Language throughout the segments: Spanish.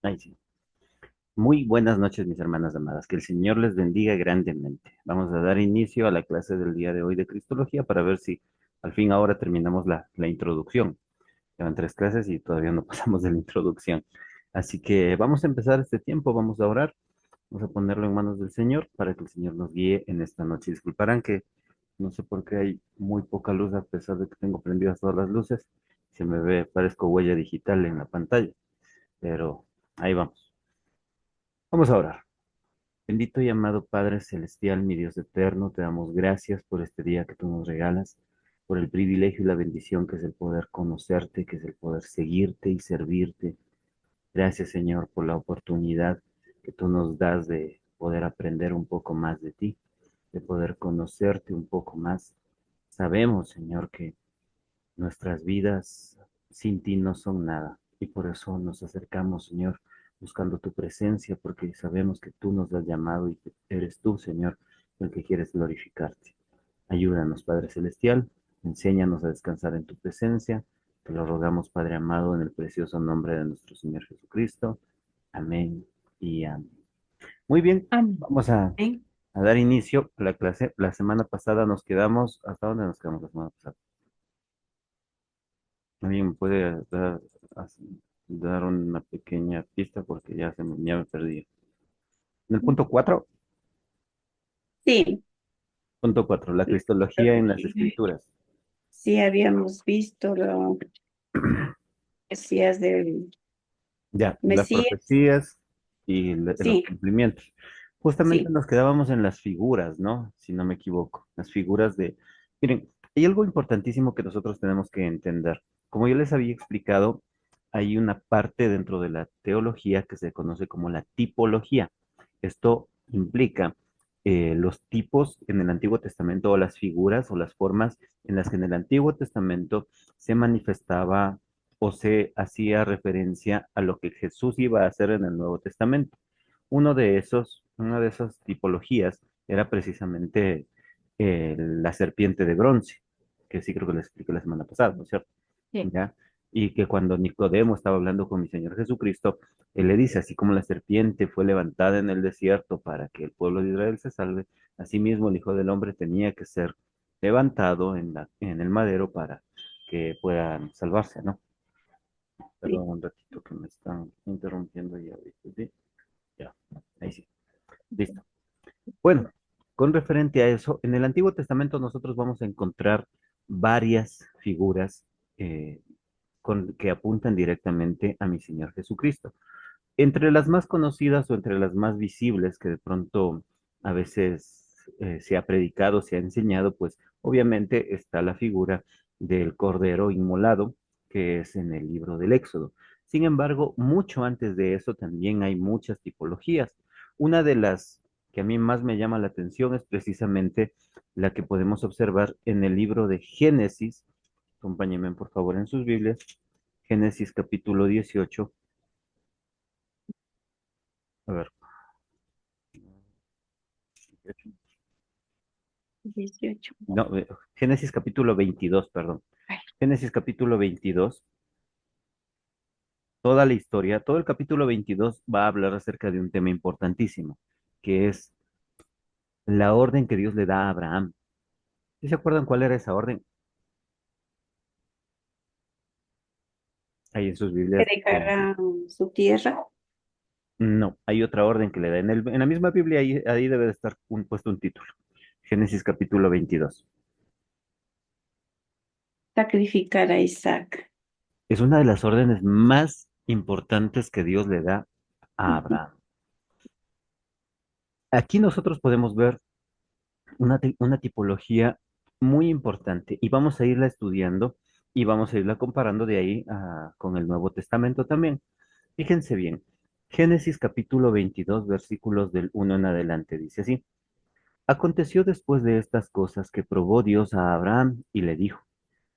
Ay, sí. Muy buenas noches, mis hermanas amadas. Que el Señor les bendiga grandemente. Vamos a dar inicio a la clase del día de hoy de Cristología para ver si al fin ahora terminamos la introducción. Llevan tres clases y todavía no pasamos de la introducción. Así que vamos a empezar este tiempo, vamos a orar, vamos a ponerlo en manos del Señor para que el Señor nos guíe en esta noche. Disculparán que no sé por qué hay muy poca luz a pesar de que tengo prendidas todas las luces. Se me ve, parezco huella digital en la pantalla, pero ahí vamos. Vamos a orar. Bendito y amado Padre Celestial, mi Dios eterno, te damos gracias por este día que tú nos regalas, por el privilegio y la bendición que es el poder conocerte, que es el poder seguirte y servirte. Gracias, Señor, por la oportunidad que tú nos das de poder aprender un poco más de ti, de poder conocerte un poco más. Sabemos, Señor, que nuestras vidas sin ti no son nada y por eso nos acercamos, Señor, buscando tu presencia, porque sabemos que tú nos has llamado y que eres tú, Señor, el que quieres glorificarte. Ayúdanos, Padre Celestial, enséñanos a descansar en tu presencia. Te lo rogamos, Padre amado, en el precioso nombre de nuestro Señor Jesucristo. Amén y amén. Muy bien, Amén. vamos a dar inicio a la clase. La semana pasada nos quedamos, ¿hasta dónde nos quedamos la semana pasada? ¿Alguien me puede dar una pequeña pista porque ya me perdí? En el punto 4, Sí, punto 4, la la cristología en las teología. escrituras. Sí, habíamos visto lo que decías del Ya, las Mesías. profecías y los Sí, cumplimientos. Justamente sí, nos quedábamos en las figuras, ¿no? Si no me equivoco, las figuras de... Miren, hay algo importantísimo que nosotros tenemos que entender. Como yo les había explicado, hay una parte dentro de la teología que se conoce como la tipología. Esto implica los tipos en el Antiguo Testamento o las figuras o las formas en las que en el Antiguo Testamento se manifestaba o se hacía referencia a lo que Jesús iba a hacer en el Nuevo Testamento. Una de esas tipologías era precisamente la serpiente de bronce, que sí creo que les expliqué la semana pasada, ¿no es cierto? sí. ¿Ya? Y que cuando Nicodemo estaba hablando con mi Señor Jesucristo, él le dice, así como la serpiente fue levantada en el desierto para que el pueblo de Israel se salve, asimismo el Hijo del Hombre tenía que ser levantado en el madero para que puedan salvarse, ¿no? Sí. Perdón un ratito que me están interrumpiendo ya, ¿viste? ¿Sí? Ya, ahí sí. Listo. Bueno, con referente a eso, en el Antiguo Testamento nosotros vamos a encontrar varias figuras eh, que apuntan directamente a mi Señor Jesucristo. Entre las más conocidas o entre las más visibles que de pronto a veces se ha predicado, se ha enseñado, pues obviamente está la figura del Cordero inmolado, que es en el libro del Éxodo. Sin embargo, mucho antes de eso también hay muchas tipologías. Una de las que a mí más me llama la atención es precisamente la que podemos observar en el libro de Génesis. Acompáñenme por favor en sus Biblias. Génesis capítulo 18. A ver. 18. No, Génesis capítulo 22, perdón. Ay, Génesis capítulo 22, toda la historia, todo el capítulo 22 va a hablar acerca de un tema importantísimo, que es la orden que Dios le da a Abraham. ¿Sí se acuerdan cuál era esa orden? Ahí en sus que Biblias. dejara su tierra, No, hay otra orden que le da. En la misma Biblia, ahí debe de estar puesto un título. Génesis capítulo 22. sacrificar a Isaac. Es una de las órdenes más importantes que Dios le da a Ujú. Abraham. Aquí nosotros podemos ver una tipología muy importante y vamos a irla estudiando y vamos a irla comparando de ahí con el Nuevo Testamento también. Fíjense bien, Génesis capítulo 22 versículos del 1 en adelante, dice así: Aconteció después de estas cosas que probó Dios a Abraham y le dijo,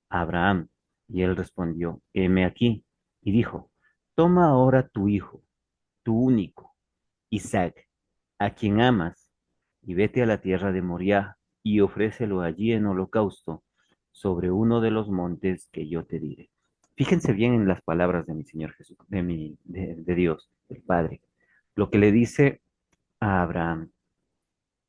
Abraham, y él respondió, heme aquí, y dijo, toma ahora tu hijo, tu único, Isaac, a quien amas, y vete a la tierra de Moriah, y ofrécelo allí en holocausto, sobre uno de los montes que yo te diré. Fíjense bien en las palabras de mi Señor Jesús, de Dios, el Padre. Lo que le dice a Abraham.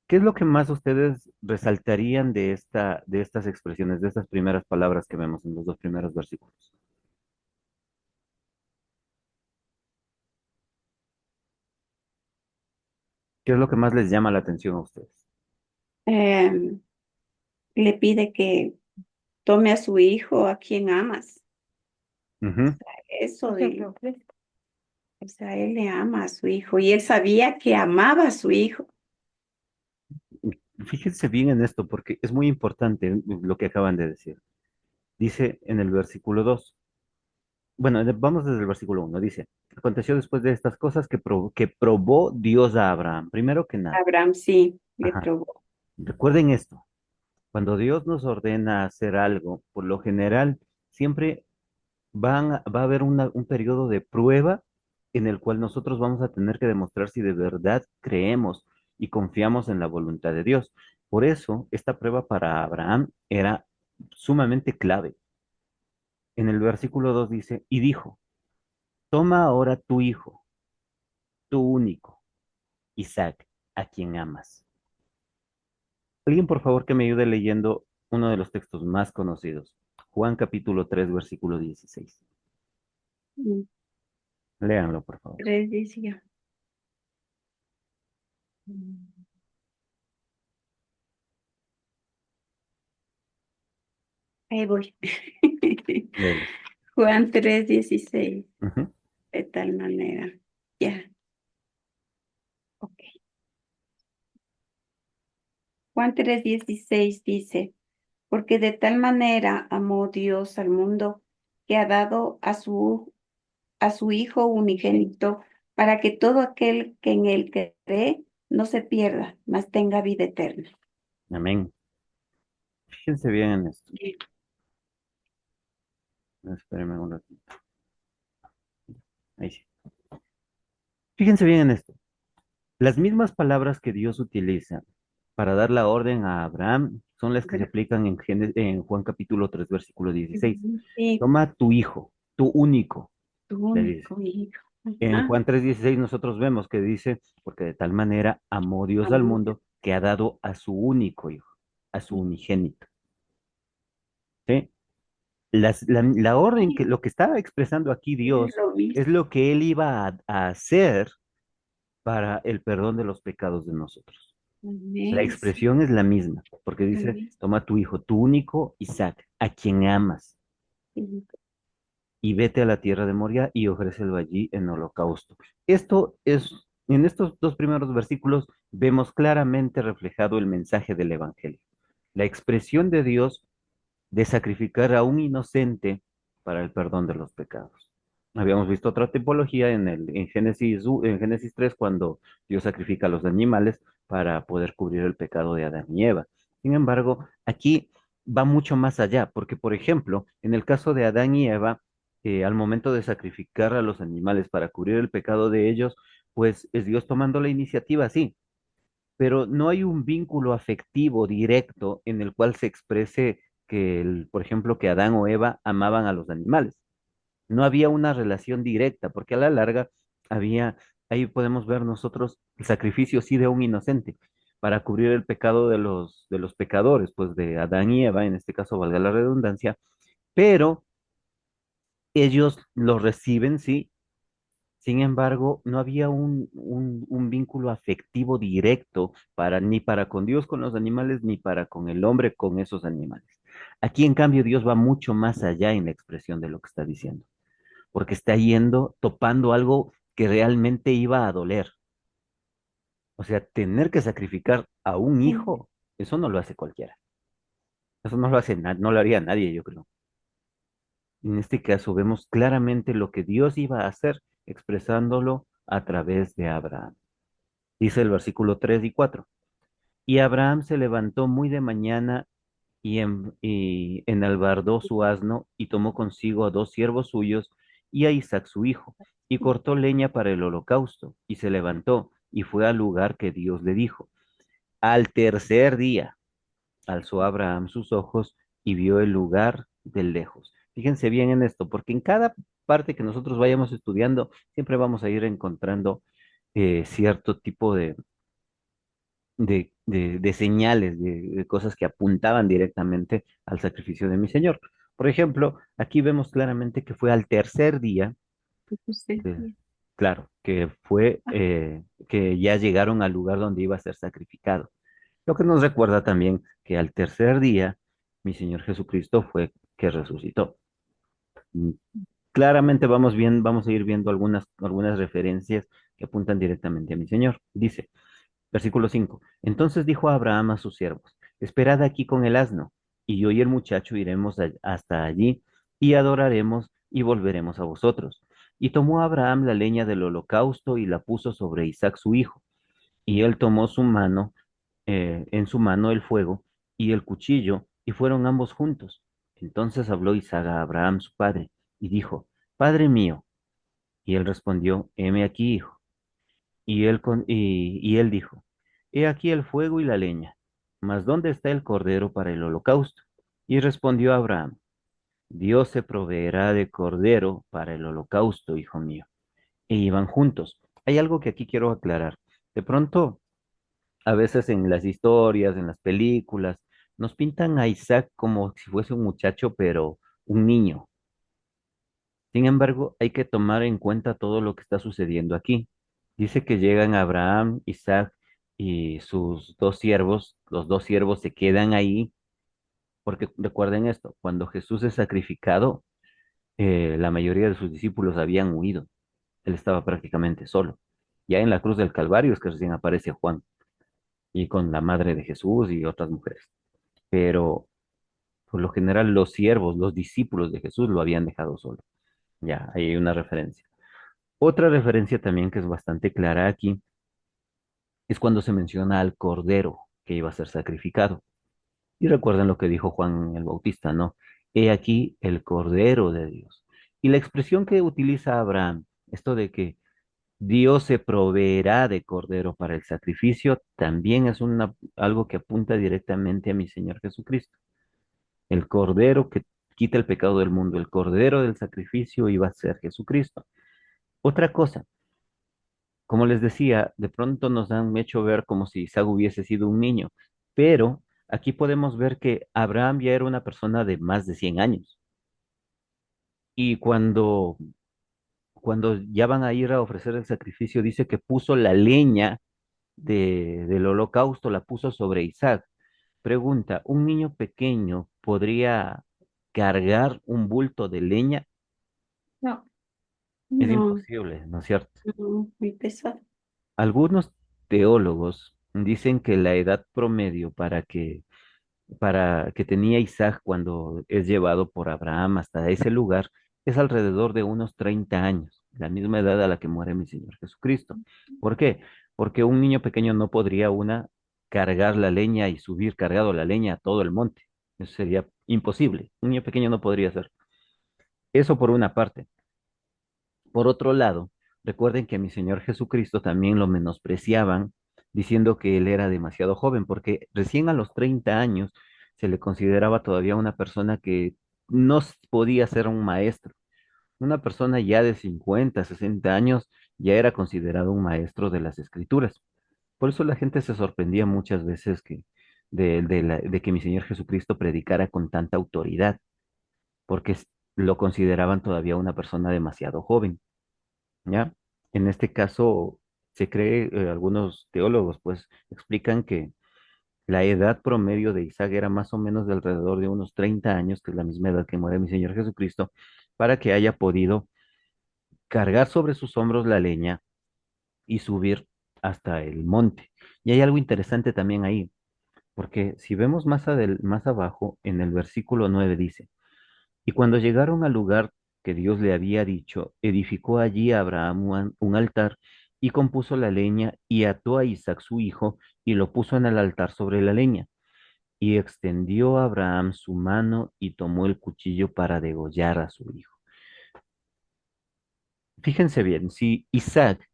¿Qué es lo que más ustedes resaltarían de estas expresiones, de estas primeras palabras que vemos en los dos primeros versículos? ¿Qué es lo que más les llama la atención a ustedes? Em, Le pide que tome a su hijo, a quien amas. Ujú. Eso de, o sea, él le ama a su hijo y él sabía que amaba a su hijo. Fíjense bien en esto porque es muy importante lo que acaban de decir. Dice en el versículo 2. Bueno, vamos desde el versículo 1. Dice, aconteció después de estas cosas que probó Dios a Abraham, primero que nada. Abraham sí le Ajá. probó. Recuerden esto, cuando Dios nos ordena hacer algo, por lo general, siempre va a haber un periodo de prueba en el cual nosotros vamos a tener que demostrar si de verdad creemos y confiamos en la voluntad de Dios. Por eso, esta prueba para Abraham era sumamente clave. En el versículo 2 dice, y dijo, toma ahora tu hijo, tu único, Isaac, a quien amas. Alguien, por favor, que me ayude leyendo uno de los textos más conocidos. Juan capítulo 3 versículo 16. Mm, Léanlo, por favor. Tres decía. Mm, Ahí voy. Léelo. Juan 3:16. Ujú. De tal manera. Ya, ok. Juan 3:16 dice, porque de tal manera amó Dios al mundo que ha dado a su Hijo unigénito para que todo aquel que en él cree no se pierda, mas tenga vida eterna. Amén. Fíjense bien en esto. Bien. Espérenme un ratito. Ahí sí. Fíjense bien en esto. Las mismas palabras que Dios utiliza para dar la orden a Abraham son las que se Bueno, aplican en Juan capítulo 3 versículo 16. sí, Toma tu hijo, tu único, tu le dice. único hijo. En Ajá. Juan 3:16 nosotros vemos que dice, porque de tal manera amó Dios al Amor. mundo que ha dado a su único hijo, a su unigénito. ¿Sí? La orden que lo que estaba expresando aquí Es Dios lo es mismo. lo que él iba a hacer para el perdón de los pecados de nosotros. La Amén, sí, expresión es la misma, porque lo dice, mismo. toma tu hijo, tu único Isaac, a quien amas, Sí. y vete a la tierra de Moria y ofrécelo allí en holocausto. Esto es, en estos dos primeros versículos vemos claramente reflejado el mensaje del Evangelio. La expresión de Dios de sacrificar a un inocente para el perdón de los pecados. Habíamos visto otra tipología en Génesis 3 cuando Dios sacrifica a los animales para poder cubrir el pecado de Adán y Eva. Sin embargo, aquí va mucho más allá, porque por ejemplo, en el caso de Adán y Eva, al momento de sacrificar a los animales para cubrir el pecado de ellos, pues es Dios tomando la iniciativa, sí, pero no hay un vínculo afectivo directo en el cual se exprese por ejemplo, que Adán o Eva amaban a los animales. No había una relación directa, porque a la larga había, ahí podemos ver nosotros el sacrificio sí de un inocente para cubrir el pecado de los pecadores, pues de Adán y Eva, en este caso valga la redundancia, pero ellos lo reciben, sí. Sin embargo, no había un vínculo afectivo directo ni para con Dios con los animales, ni para con el hombre con esos animales. Aquí, en cambio, Dios va mucho más allá en la expresión de lo que está diciendo, porque está yendo, topando algo que realmente iba a doler. O sea, tener que sacrificar a un hijo, eso no lo hace cualquiera. Eso no lo hace no lo haría nadie, yo creo. En este caso, vemos claramente lo que Dios iba a hacer, expresándolo a través de Abraham. Dice el versículo 3 y 4. Y Abraham se levantó muy de mañana y enalbardó su asno y tomó consigo a dos siervos suyos y a Isaac su hijo, y cortó leña para el holocausto, y se levantó y fue al lugar que Dios le dijo. Al tercer día alzó Abraham sus ojos y vio el lugar de lejos. Fíjense bien en esto, porque en cada parte que nosotros vayamos estudiando, siempre vamos a ir encontrando cierto tipo de señales, de cosas que apuntaban directamente al sacrificio de mi Señor. Por ejemplo, aquí vemos claramente que fue al tercer día, Sí. de- claro, que fue que ya llegaron al lugar donde iba a ser sacrificado. Lo que nos recuerda también que al tercer día mi Señor Jesucristo fue que resucitó. Mm, Claramente vamos a ir viendo algunas referencias que apuntan directamente a mi Señor. Dice, versículo 5. Entonces dijo Abraham a sus siervos, esperad aquí con el asno, y yo y el muchacho iremos hasta allí y adoraremos y volveremos a vosotros. Y tomó Abraham la leña del holocausto y la puso sobre Isaac su hijo. Y él tomó en su mano el fuego y el cuchillo, y fueron ambos juntos. Entonces habló Isaac a Abraham su padre, y dijo, Padre mío. Y él respondió, heme aquí, hijo. Y él dijo, he aquí el fuego y la leña, mas ¿dónde está el cordero para el holocausto? Y respondió Abraham, Dios se proveerá de cordero para el holocausto, hijo mío. E iban juntos. Hay algo que aquí quiero aclarar. De pronto, a veces en las historias, en las películas, nos pintan a Isaac como si fuese un muchacho, pero un niño. Sin embargo, hay que tomar en cuenta todo lo que está sucediendo aquí. Dice que llegan Abraham, Isaac y sus dos siervos. Los dos siervos se quedan ahí, porque recuerden esto, cuando Jesús es sacrificado, la mayoría de sus discípulos habían huido. Él estaba prácticamente solo. Ya en la cruz del Calvario es que recién aparece Juan y con la madre de Jesús y otras mujeres. Pero por lo general los siervos, los discípulos de Jesús lo habían dejado solo. Ya, ahí hay una referencia. Otra referencia también que es bastante clara aquí es cuando se menciona al cordero que iba a ser sacrificado. Y recuerden lo que dijo Juan el Bautista, ¿no? He aquí el cordero de Dios. Y la expresión que utiliza Abraham, esto de que Dios se proveerá de cordero para el sacrificio, también es algo que apunta directamente a mi Señor Jesucristo. El cordero que quita el pecado del mundo, el cordero del sacrificio iba a ser Jesucristo. Otra cosa, como les decía, de pronto nos han hecho ver como si Isaac hubiese sido un niño, pero aquí podemos ver que Abraham ya era una persona de más de 100 años. Y cuando ya van a ir a ofrecer el sacrificio, dice que puso la leña del holocausto, la puso sobre Isaac. Pregunta, ¿un niño pequeño podría cargar un bulto de leña? No, Es no, imposible, ¿no es cierto? no, muy pesado. Algunos teólogos dicen que la edad promedio para que tenía Isaac cuando es llevado por Abraham hasta ese lugar es alrededor de unos 30 años, la misma edad a la que muere mi Señor Jesucristo. ¿Por qué? Porque un niño pequeño no podría cargar la leña y subir cargado la leña a todo el monte. Eso sería imposible. Un niño pequeño no podría hacer. Eso por una parte. Por otro lado, recuerden que a mi Señor Jesucristo también lo menospreciaban diciendo que él era demasiado joven, porque recién a los 30 años se le consideraba todavía una persona que no podía ser un maestro. Una persona ya de 50, 60 años ya era considerado un maestro de las escrituras. Por eso la gente se sorprendía muchas veces de que mi Señor Jesucristo predicara con tanta autoridad, porque lo consideraban todavía una persona demasiado joven. ¿Ya? En este caso, se cree, algunos teólogos pues explican que la edad promedio de Isaac era más o menos de alrededor de unos 30 años, que es la misma edad que muere mi Señor Jesucristo, para que haya podido cargar sobre sus hombros la leña y subir hasta el monte. Y hay algo interesante también ahí, porque si vemos más abajo, en el versículo 9 dice, y cuando llegaron al lugar que Dios le había dicho, edificó allí Abraham un altar y compuso la leña y ató a Isaac su hijo y lo puso en el altar sobre la leña. Y extendió Abraham su mano y tomó el cuchillo para degollar a su hijo. Fíjense bien, si Isaac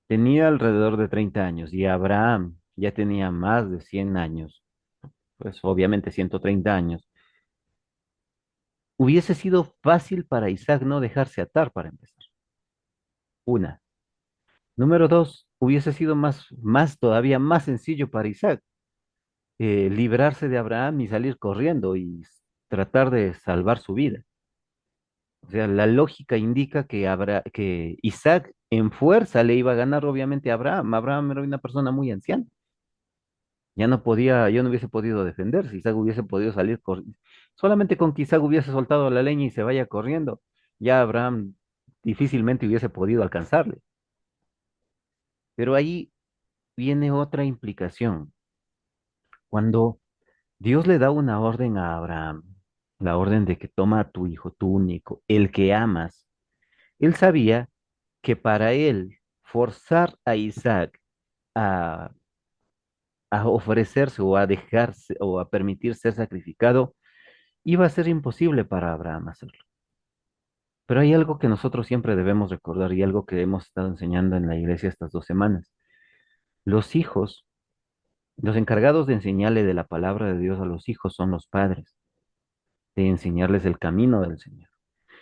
tenía alrededor de 30 años y Abraham ya tenía más de 100 años, pues obviamente 130 años, hubiese sido fácil para Isaac no dejarse atar para empezar. Una. Número dos, hubiese sido todavía más sencillo para Isaac librarse de Abraham y salir corriendo y tratar de salvar su vida. O sea, la lógica indica que Isaac en fuerza le iba a ganar obviamente a Abraham. Abraham era una persona muy anciana. Ya no hubiese podido defenderse. Isaac hubiese podido salir corriendo. Solamente con que Isaac hubiese soltado la leña y se vaya corriendo, ya Abraham difícilmente hubiese podido alcanzarle. Pero ahí viene otra implicación. Cuando Dios le da una orden a Abraham, la orden de que toma a tu hijo, tu único, el que amas, él sabía que para él forzar a Isaac a, a ofrecerse o a dejarse o a permitir ser sacrificado, iba a ser imposible para Abraham hacerlo. Pero hay algo que nosotros siempre debemos recordar y algo que hemos estado enseñando en la iglesia estas 2 semanas. Los hijos, los encargados de enseñarle de la palabra de Dios a los hijos son los padres, de enseñarles el camino del Señor.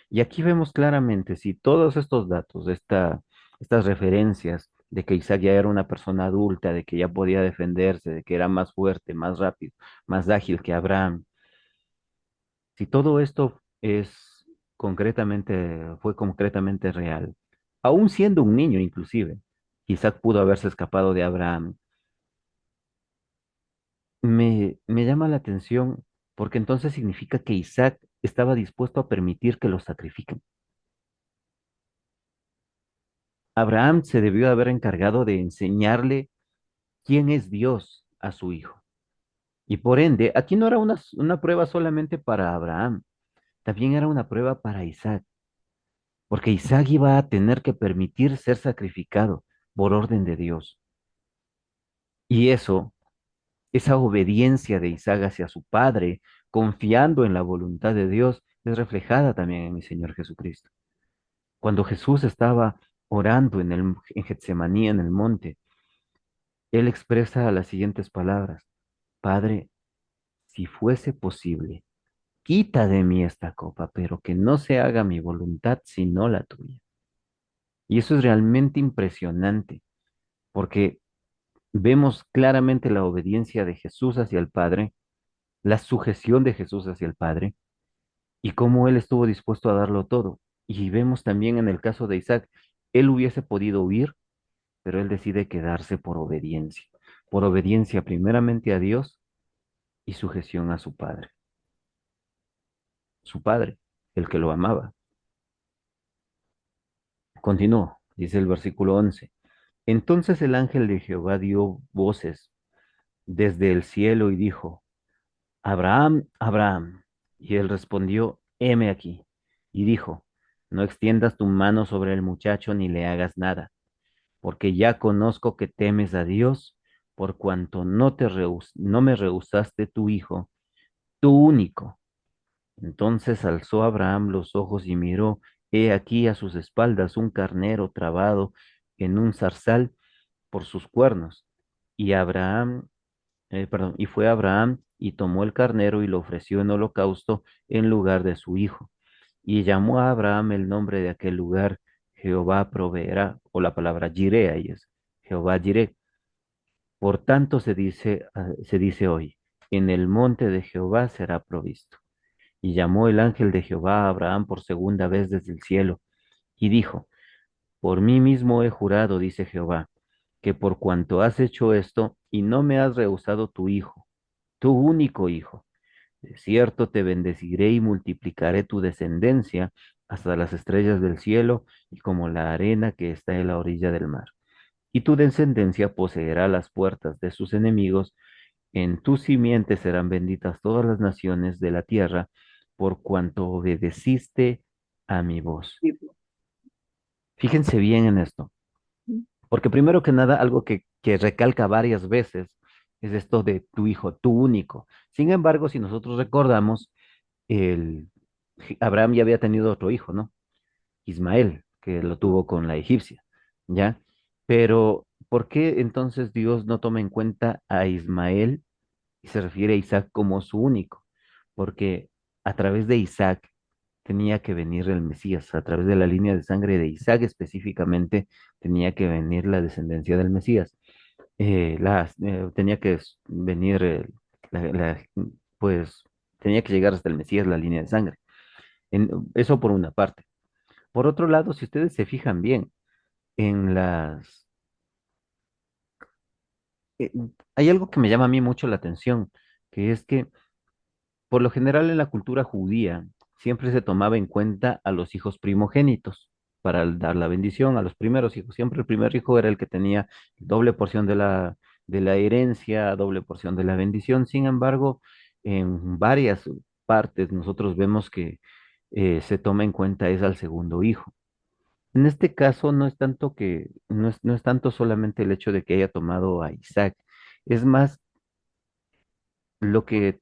Y aquí vemos claramente si todos estos datos, estas referencias de que Isaac ya era una persona adulta, de que ya podía defenderse, de que era más fuerte, más rápido, más ágil que Abraham, si todo esto fue concretamente real, aún siendo un niño inclusive, Isaac pudo haberse escapado de Abraham. Me llama la atención porque entonces significa que Isaac estaba dispuesto a permitir que lo sacrifiquen. Abraham se debió haber encargado de enseñarle quién es Dios a su hijo. Y por ende, aquí no era una prueba solamente para Abraham, también era una prueba para Isaac, porque Isaac iba a tener que permitir ser sacrificado por orden de Dios. Y esa obediencia de Isaac hacia su padre, confiando en la voluntad de Dios, es reflejada también en mi Señor Jesucristo. Cuando Jesús estaba orando en Getsemaní, en el monte, él expresa las siguientes palabras: Padre, si fuese posible, quita de mí esta copa, pero que no se haga mi voluntad sino la tuya. Y eso es realmente impresionante, porque vemos claramente la obediencia de Jesús hacia el Padre, la sujeción de Jesús hacia el Padre, y cómo él estuvo dispuesto a darlo todo. Y vemos también en el caso de Isaac, él hubiese podido huir, pero él decide quedarse por obediencia primeramente a Dios y sujeción a su padre, el que lo amaba. Continuó, dice el versículo 11. Entonces el ángel de Jehová dio voces desde el cielo y dijo: Abraham, Abraham. Y él respondió: heme aquí. Y dijo: no extiendas tu mano sobre el muchacho ni le hagas nada, porque ya conozco que temes a Dios, por cuanto no me rehusaste tu hijo, tu único. Entonces alzó Abraham los ojos y miró, he aquí a sus espaldas un carnero trabado en un zarzal por sus cuernos. Y y fue Abraham y tomó el carnero y lo ofreció en holocausto en lugar de su hijo. Y llamó a Abraham el nombre de aquel lugar, Jehová proveerá, o la palabra Jireh, ahí es, Jehová Jireh. Por tanto se dice hoy, en el monte de Jehová será provisto. Y llamó el ángel de Jehová a Abraham por segunda vez desde el cielo, y dijo: por mí mismo he jurado, dice Jehová, que por cuanto has hecho esto y no me has rehusado tu hijo, tu único hijo, de cierto te bendeciré y multiplicaré tu descendencia hasta las estrellas del cielo y como la arena que está en la orilla del mar. Y tu descendencia poseerá las puertas de sus enemigos, en tu simiente serán benditas todas las naciones de la tierra, por cuanto obedeciste a mi voz. Fíjense bien en esto. Porque primero que nada, algo que recalca varias veces es esto de tu hijo, tu único. Sin embargo, si nosotros recordamos, el, Abraham ya había tenido otro hijo, ¿no? Ismael, que lo tuvo con la egipcia, ¿ya? Pero, ¿por qué entonces Dios no toma en cuenta a Ismael y se refiere a Isaac como su único? Porque a través de Isaac tenía que venir el Mesías, a través de la línea de sangre de Isaac específicamente, tenía que venir la descendencia del Mesías. Tenía que venir, pues, tenía que llegar hasta el Mesías la línea de sangre. Eso por una parte. Por otro lado, si ustedes se fijan bien, en eh, hay algo que me llama a mí mucho la atención, que es que por lo general en la cultura judía siempre se tomaba en cuenta a los hijos primogénitos para dar la bendición a los primeros hijos. Siempre el primer hijo era el que tenía doble porción de la herencia, doble porción de la bendición. Sin embargo, en varias partes nosotros vemos que se toma en cuenta es al segundo hijo. En este caso no es tanto no es tanto solamente el hecho de que haya tomado a Isaac, es más lo que,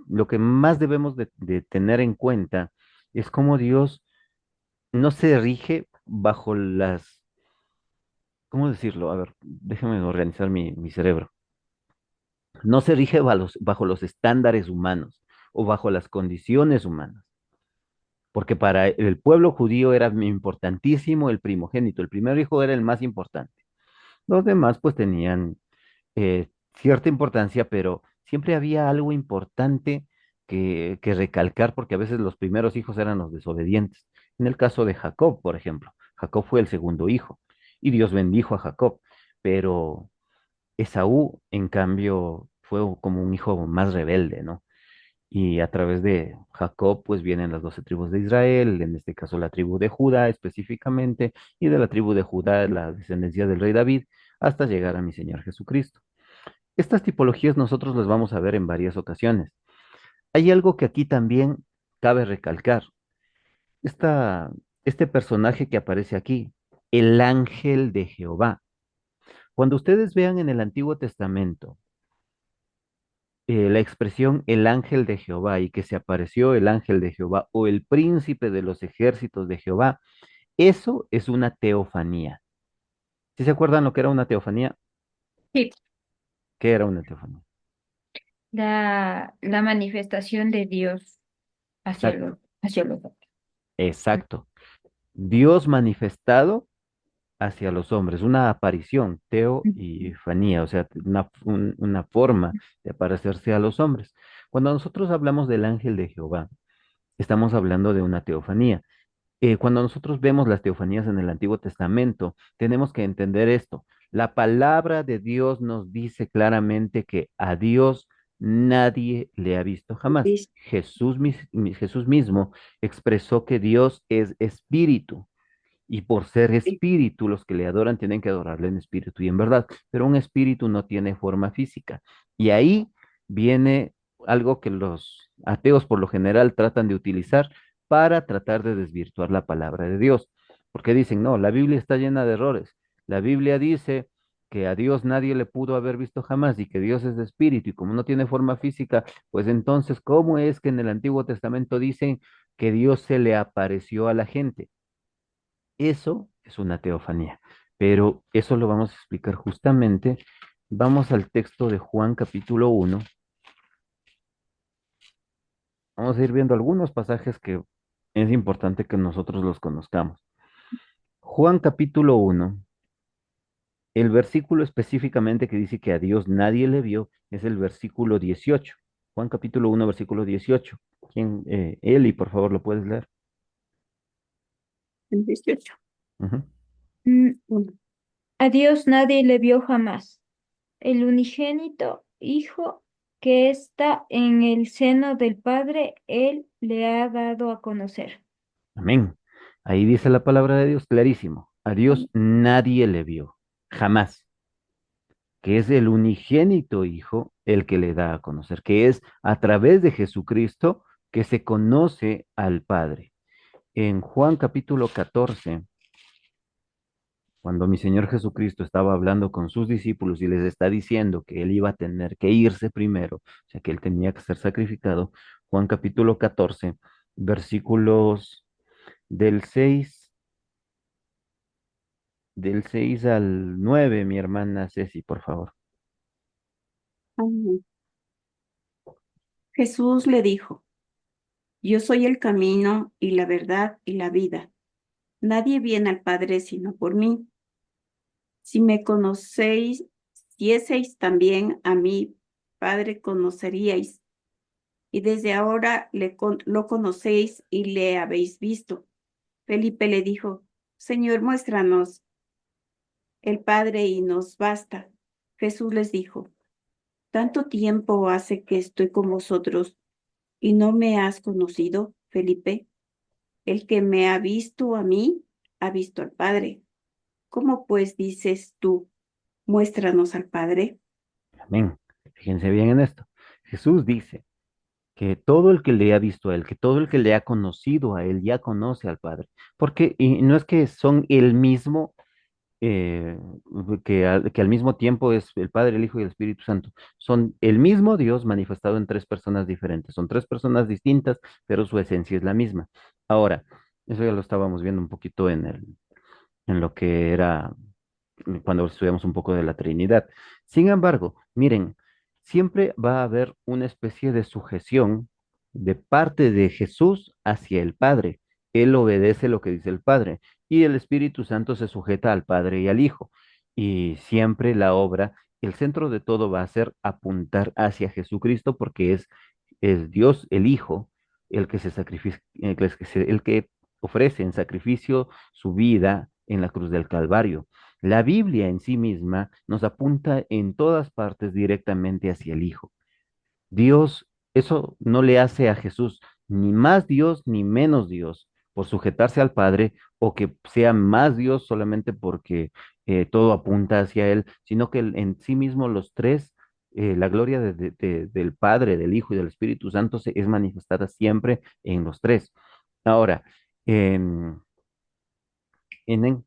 lo que más debemos de tener en cuenta es cómo Dios no se rige bajo ¿cómo decirlo? A ver, déjame organizar mi cerebro. No se rige bajo los estándares humanos o bajo las condiciones humanas, porque para el pueblo judío era importantísimo el primogénito, el primer hijo era el más importante. Los demás pues tenían cierta importancia, pero siempre había algo importante que recalcar porque a veces los primeros hijos eran los desobedientes. En el caso de Jacob, por ejemplo, Jacob fue el segundo hijo y Dios bendijo a Jacob, pero Esaú, en cambio, fue como un hijo más rebelde, ¿no? Y a través de Jacob, pues vienen las 12 tribus de Israel, en este caso la tribu de Judá específicamente, y de la tribu de Judá, la descendencia del rey David, hasta llegar a mi Señor Jesucristo. Estas tipologías nosotros las vamos a ver en varias ocasiones. Hay algo que aquí también cabe recalcar. Esta, este personaje que aparece aquí, el ángel de Jehová. Cuando ustedes vean en el Antiguo Testamento la expresión el ángel de Jehová y que se apareció el ángel de Jehová o el príncipe de los ejércitos de Jehová, eso es una teofanía. ¿Sí se acuerdan lo que era una teofanía? Sí, ¿Qué era una teofanía? la manifestación de Dios Exacto, hacia los hombres. exacto. Dios manifestado hacia los hombres, una aparición, teo y fanía, o sea, una forma de aparecerse a los hombres. Cuando nosotros hablamos del ángel de Jehová, estamos hablando de una teofanía. Cuando nosotros vemos las teofanías en el Antiguo Testamento, tenemos que entender esto. La palabra de Dios nos dice claramente que a Dios nadie le ha visto jamás. Dice, Jesús mismo expresó que Dios es espíritu. Y por ser espíritu, los que le adoran tienen que adorarle en espíritu y en verdad, pero un espíritu no tiene forma física. Y ahí viene algo que los ateos por lo general tratan de utilizar para tratar de desvirtuar la palabra de Dios, porque dicen, no, la Biblia está llena de errores. La Biblia dice que a Dios nadie le pudo haber visto jamás y que Dios es de espíritu y como no tiene forma física, pues entonces, ¿cómo es que en el Antiguo Testamento dicen que Dios se le apareció a la gente? Eso es una teofanía, pero eso lo vamos a explicar justamente. Vamos al texto de Juan capítulo 1. Vamos a ir viendo algunos pasajes que es importante que nosotros los conozcamos. Juan capítulo 1, el versículo específicamente que dice que a Dios nadie le vio es el versículo 18. Juan capítulo 1, versículo 18. ¿Quién? Eli, por favor, ¿lo puedes leer? el 18. Ujú. Uno. A Dios nadie le vio jamás. El unigénito Hijo que está en el seno del Padre, Él le ha dado a conocer. Amén. Ahí dice la palabra de Dios clarísimo. A Dios nadie le vio, jamás. Que es el unigénito Hijo el que le da a conocer, que es a través de Jesucristo que se conoce al Padre. En Juan capítulo 14, cuando mi Señor Jesucristo estaba hablando con sus discípulos y les está diciendo que él iba a tener que irse primero, o sea, que él tenía que ser sacrificado, Juan capítulo 14, versículos del 6, del 6 al 9, mi hermana Ceci, por favor. Amén. Jesús le dijo, Yo soy el camino y la verdad y la vida. Nadie viene al Padre sino por mí. Si me conocéis, sieseis también a mi Padre conoceríais, y desde ahora lo conocéis y le habéis visto. Felipe le dijo, Señor, muéstranos el Padre y nos basta. Jesús les dijo, ¿tanto tiempo hace que estoy con vosotros y no me has conocido, Felipe? El que me ha visto a mí, ha visto al Padre. ¿Cómo pues dices tú, muéstranos al Padre? Amén. Fíjense bien en esto. Jesús dice que todo el que le ha visto a él, que todo el que le ha conocido a él, ya conoce al Padre. Porque y no es que son el mismo, eh, que al mismo tiempo es el Padre, el Hijo y el Espíritu Santo. Son el mismo Dios manifestado en tres personas diferentes. Son tres personas distintas, pero su esencia es la misma. Ahora, eso ya lo estábamos viendo un poquito en lo que era cuando estudiamos un poco de la Trinidad. Sin embargo, miren, siempre va a haber una especie de sujeción de parte de Jesús hacia el Padre. Él obedece lo que dice el Padre y el Espíritu Santo se sujeta al Padre y al Hijo. Y siempre la obra, el centro de todo va a ser apuntar hacia Jesucristo porque es Dios el Hijo el que se sacrifica, el que ofrece en sacrificio su vida en la cruz del Calvario. La Biblia en sí misma nos apunta en todas partes directamente hacia el Hijo. Dios, eso no le hace a Jesús ni más Dios ni menos Dios por sujetarse al Padre o que sea más Dios solamente porque todo apunta hacia Él, sino que en sí mismo los tres, la gloria del Padre, del Hijo y del Espíritu Santo es manifestada siempre en los tres. Ahora, en, en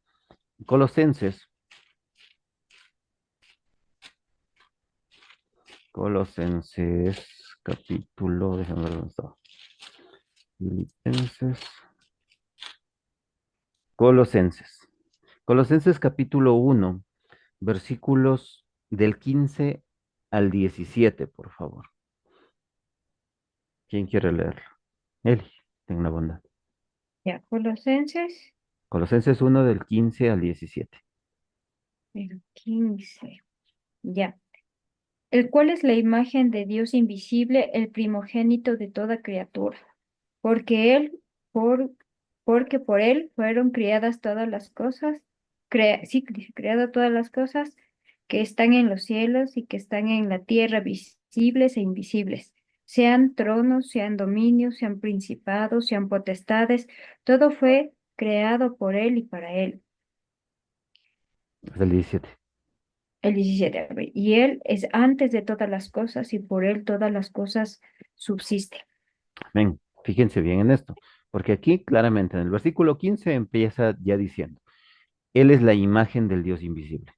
Colosenses, Colosenses capítulo, déjame ver dónde está. Filipenses, Colosenses. Colosenses capítulo 1, versículos del 15 al 17, por favor. ¿Quién quiere leerlo? Eli, ten la bondad. Ya, Colosenses, Colosenses 1 del 15 al 17. el 15. Ya. El cual es la imagen de Dios invisible, el primogénito de toda criatura, porque él, por, porque por él fueron criadas todas las cosas, sí, dice, creadas todas las cosas que están en los cielos y que están en la tierra, visibles e invisibles, sean tronos, sean dominios, sean principados, sean potestades, todo fue creado por él y para él. Hasta el 17. El 17, a ver, y él es antes de todas las cosas y por él todas las cosas subsisten. Ven, fíjense bien en esto, porque aquí claramente en el versículo 15 empieza ya diciendo, Él es la imagen del Dios invisible.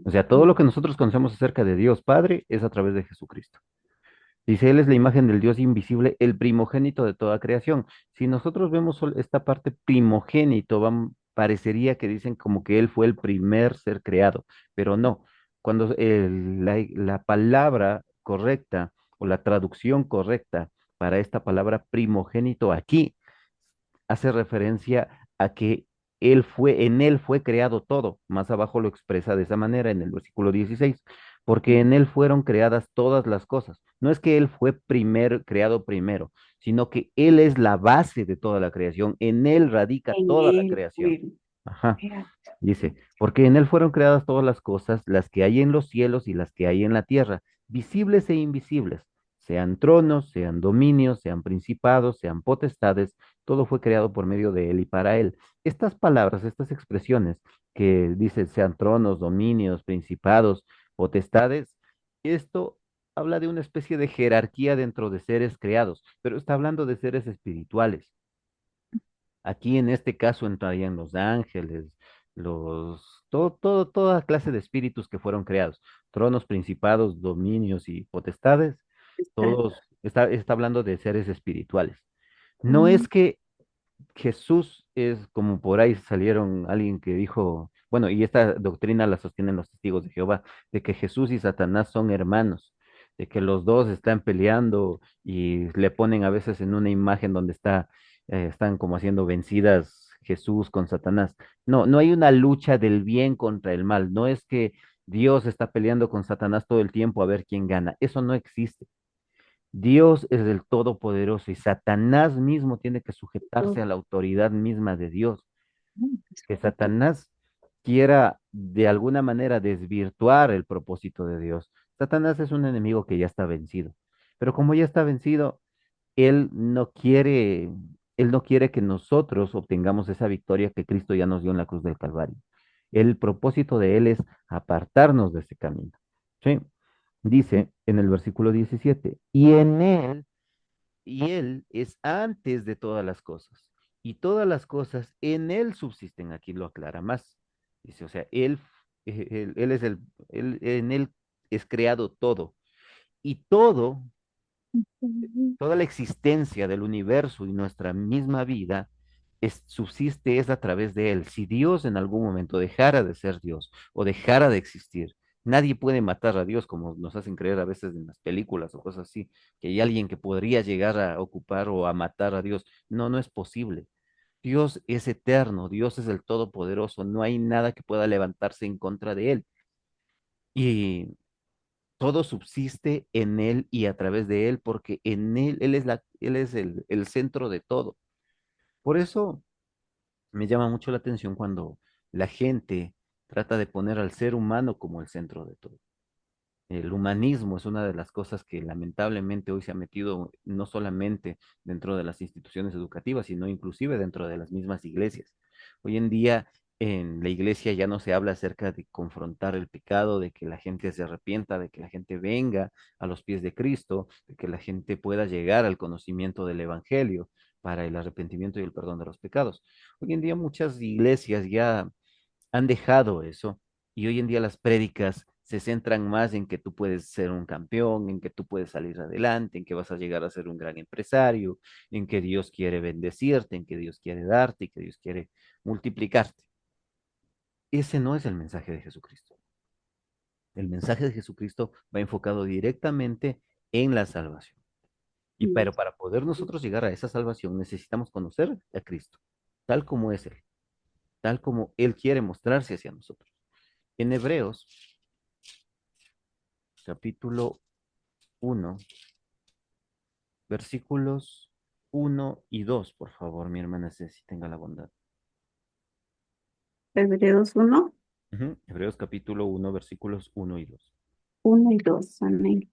O sea, todo lo que nosotros conocemos acerca de Dios Padre es a través de Jesucristo. Dice, Él es la imagen del Dios invisible, el primogénito de toda creación. Si nosotros vemos esta parte primogénito, parecería que dicen como que Él fue el primer ser creado, pero no. Cuando la palabra correcta o la traducción correcta para esta palabra primogénito aquí hace referencia a que en él fue creado todo. Más abajo lo expresa de esa manera en el versículo 16, porque en él fueron creadas todas las cosas. No es que él fue creado primero, sino que él es la base de toda la creación. En él radica En toda la él creación. fueron. Ajá. Mira, Dice, porque en él fueron creadas todas las cosas, las que hay en los cielos y las que hay en la tierra, visibles e invisibles, sean tronos, sean dominios, sean principados, sean potestades, todo fue creado por medio de él y para él. Estas palabras, estas expresiones que dicen sean tronos, dominios, principados, potestades, esto habla de una especie de jerarquía dentro de seres creados, pero está hablando de seres espirituales. Aquí en este caso entrarían los ángeles, toda clase de espíritus que fueron creados, tronos, principados, dominios y potestades, todos, está hablando de seres espirituales. No Mm, es que Jesús es como por ahí salieron alguien que dijo, bueno, y esta doctrina la sostienen los testigos de Jehová, de que Jesús y Satanás son hermanos. de que los dos están peleando y le ponen a veces en una imagen donde están como haciendo vencidas Jesús con Satanás. No, no hay una lucha del bien contra el mal. No es que Dios está peleando con Satanás todo el tiempo a ver quién gana. Eso no existe. Dios es el Todopoderoso y Satanás mismo tiene que sujetarse a la autoridad misma de Dios. Que Satanás quiera de alguna manera desvirtuar el propósito de Dios. Satanás es un enemigo que ya está vencido, pero como ya está vencido, él no quiere, él no quiere que nosotros obtengamos esa victoria que Cristo ya nos dio en la cruz del Calvario. El propósito de él es apartarnos de ese camino. ¿Sí? Dice en el versículo 17, y él es antes de todas las cosas, y todas las cosas en él subsisten. Aquí lo aclara más. Dice, o sea, él es en él es creado todo, y toda la existencia del universo y nuestra misma vida subsiste es a través de él. Si Dios en algún momento dejara de ser Dios o dejara de existir, nadie puede matar a Dios como nos hacen creer a veces en las películas o cosas así, que hay alguien que podría llegar a ocupar o a matar a Dios. No, no es posible. Dios es eterno, Dios es el Todopoderoso, no hay nada que pueda levantarse en contra de él. Y todo subsiste en Él y a través de Él, porque en Él, Él es el centro de todo. Por eso me llama mucho la atención cuando la gente trata de poner al ser humano como el centro de todo. El humanismo es una de las cosas que lamentablemente hoy se ha metido no solamente dentro de las instituciones educativas, sino inclusive dentro de las mismas iglesias. Hoy en día en la iglesia ya no se habla acerca de confrontar el pecado, de que la gente se arrepienta, de que la gente venga a los pies de Cristo, de que la gente pueda llegar al conocimiento del Evangelio para el arrepentimiento y el perdón de los pecados. Hoy en día muchas iglesias ya han dejado eso y hoy en día las prédicas se centran más en que tú puedes ser un campeón, en que tú puedes salir adelante, en que vas a llegar a ser un gran empresario, en que Dios quiere bendecirte, en que Dios quiere darte y que Dios quiere multiplicarte. Ese no es el mensaje de Jesucristo. El mensaje de Jesucristo va enfocado directamente en la salvación. Y pero para poder nosotros llegar a esa salvación necesitamos conocer a Cristo, tal como es Él, tal como Él quiere mostrarse hacia nosotros. En Hebreos capítulo 1, versículos 1 y 2, por favor, mi hermana Ceci, tenga la bondad. Hebreos 1, Hebreos capítulo 1, versículos 1 y 2. 1 y 2. Amén.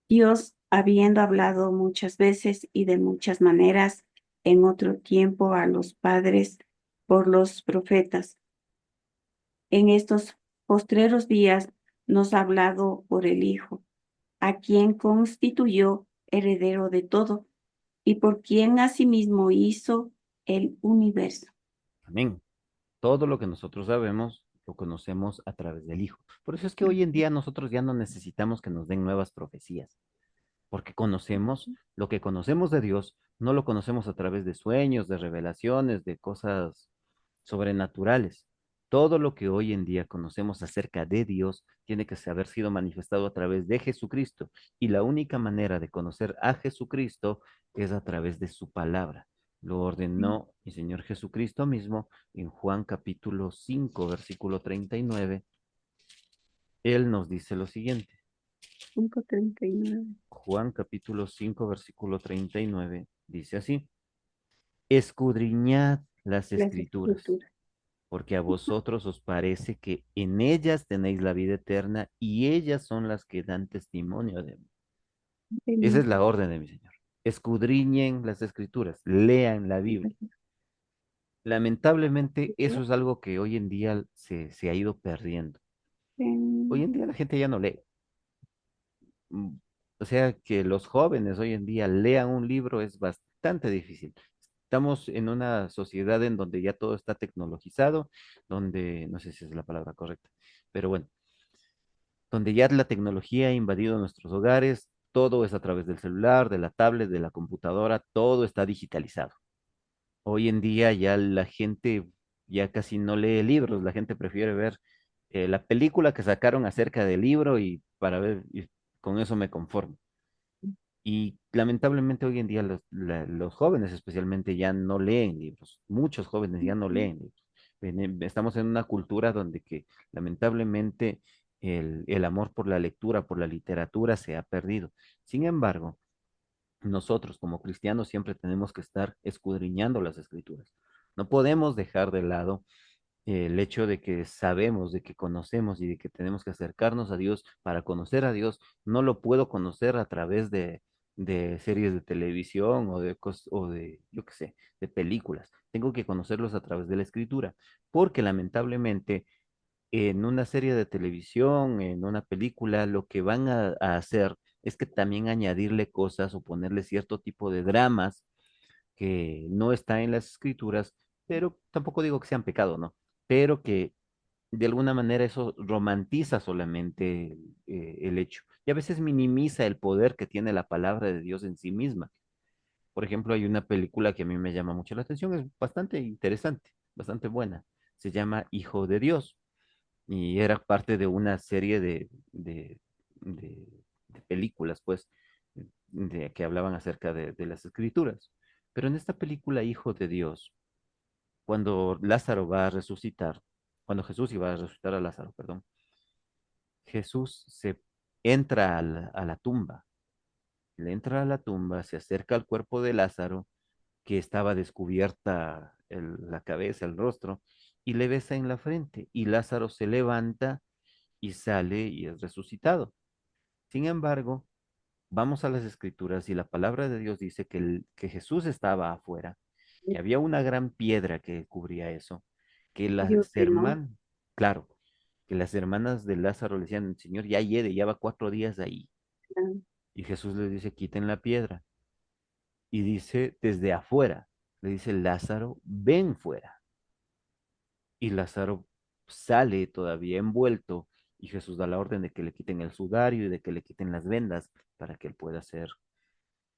Dios, habiendo hablado muchas veces y de muchas maneras en otro tiempo a los padres por los profetas, en estos postreros días nos ha hablado por el Hijo, a quien constituyó heredero de todo y por quien asimismo hizo el universo. Amén. Todo lo que nosotros sabemos lo conocemos a través del Hijo. Por eso es que hoy en día nosotros ya no necesitamos que nos den nuevas profecías, porque conocemos lo que conocemos de Dios, no lo conocemos a través de sueños, de revelaciones, de cosas sobrenaturales. Todo lo que hoy en día conocemos acerca de Dios tiene que haber sido manifestado a través de Jesucristo. Y la única manera de conocer a Jesucristo es a través de su palabra. Lo ordenó el Señor Jesucristo mismo en Juan capítulo 5 versículo 39. Él nos dice lo siguiente. 5:39. Juan capítulo 5 versículo 39 dice así: Escudriñad las Las escrituras, escrituras. porque a vosotros os parece que en ellas tenéis la vida eterna y ellas son las que dan testimonio de mí. Esa es Amén. la orden de mi Señor. Escudriñen las escrituras, lean la Biblia. Lamentablemente, eso es algo que hoy en día se ha ido perdiendo. Hoy en día la gente ya no lee. mm, O sea, que los jóvenes hoy en día lean un libro es bastante difícil. Estamos en una sociedad en donde ya todo está tecnologizado, donde, no sé si es la palabra correcta, pero bueno, donde ya la tecnología ha invadido nuestros hogares, todo es a través del celular, de la tablet, de la computadora, todo está digitalizado. Hoy en día ya la gente ya casi no lee libros, la gente prefiere ver la película que sacaron acerca del libro y para ver, con eso me conformo. Y lamentablemente hoy en día los jóvenes especialmente ya no leen libros. Muchos jóvenes ya no leen libros. Estamos en una cultura donde que lamentablemente el amor por la lectura, por la literatura se ha perdido. Sin embargo, nosotros como cristianos siempre tenemos que estar escudriñando las escrituras. No podemos dejar de lado el hecho de que sabemos, de que conocemos y de que tenemos que acercarnos a Dios para conocer a Dios. No lo puedo conocer a través de series de televisión o de, yo qué sé, de películas. Tengo que conocerlos a través de la escritura, porque lamentablemente en una serie de televisión, en una película, lo que van a hacer es que también añadirle cosas o ponerle cierto tipo de dramas que no está en las escrituras, pero tampoco digo que sean pecado, ¿no? Pero que de alguna manera eso romantiza solamente el hecho y a veces minimiza el poder que tiene la palabra de Dios en sí misma. Por ejemplo, hay una película que a mí me llama mucho la atención, es bastante interesante, bastante buena. Se llama Hijo de Dios y era parte de una serie de- de películas, pues, que hablaban acerca de las escrituras. Pero en esta película, Hijo de Dios, cuando Lázaro va a resucitar, cuando Jesús iba a resucitar a Lázaro, perdón, Jesús se entra a la tumba, le entra a la tumba, se acerca al cuerpo de Lázaro, que estaba descubierta la cabeza, el rostro, y le besa en la frente, y Lázaro se levanta y sale y es resucitado. Sin embargo, vamos a las escrituras y la palabra de Dios dice que Jesús estaba afuera, que había una gran piedra que cubría eso, que Dios las que no. hermanas, claro, que las hermanas de Lázaro le decían, Señor, ya hiede, ya va 4 días ahí. Y Jesús les dice, quiten la piedra. Y dice, desde afuera, le dice, Lázaro, ven fuera. Y Lázaro sale todavía envuelto y Jesús da la orden de que le quiten el sudario y de que le quiten las vendas para que él pueda hacer,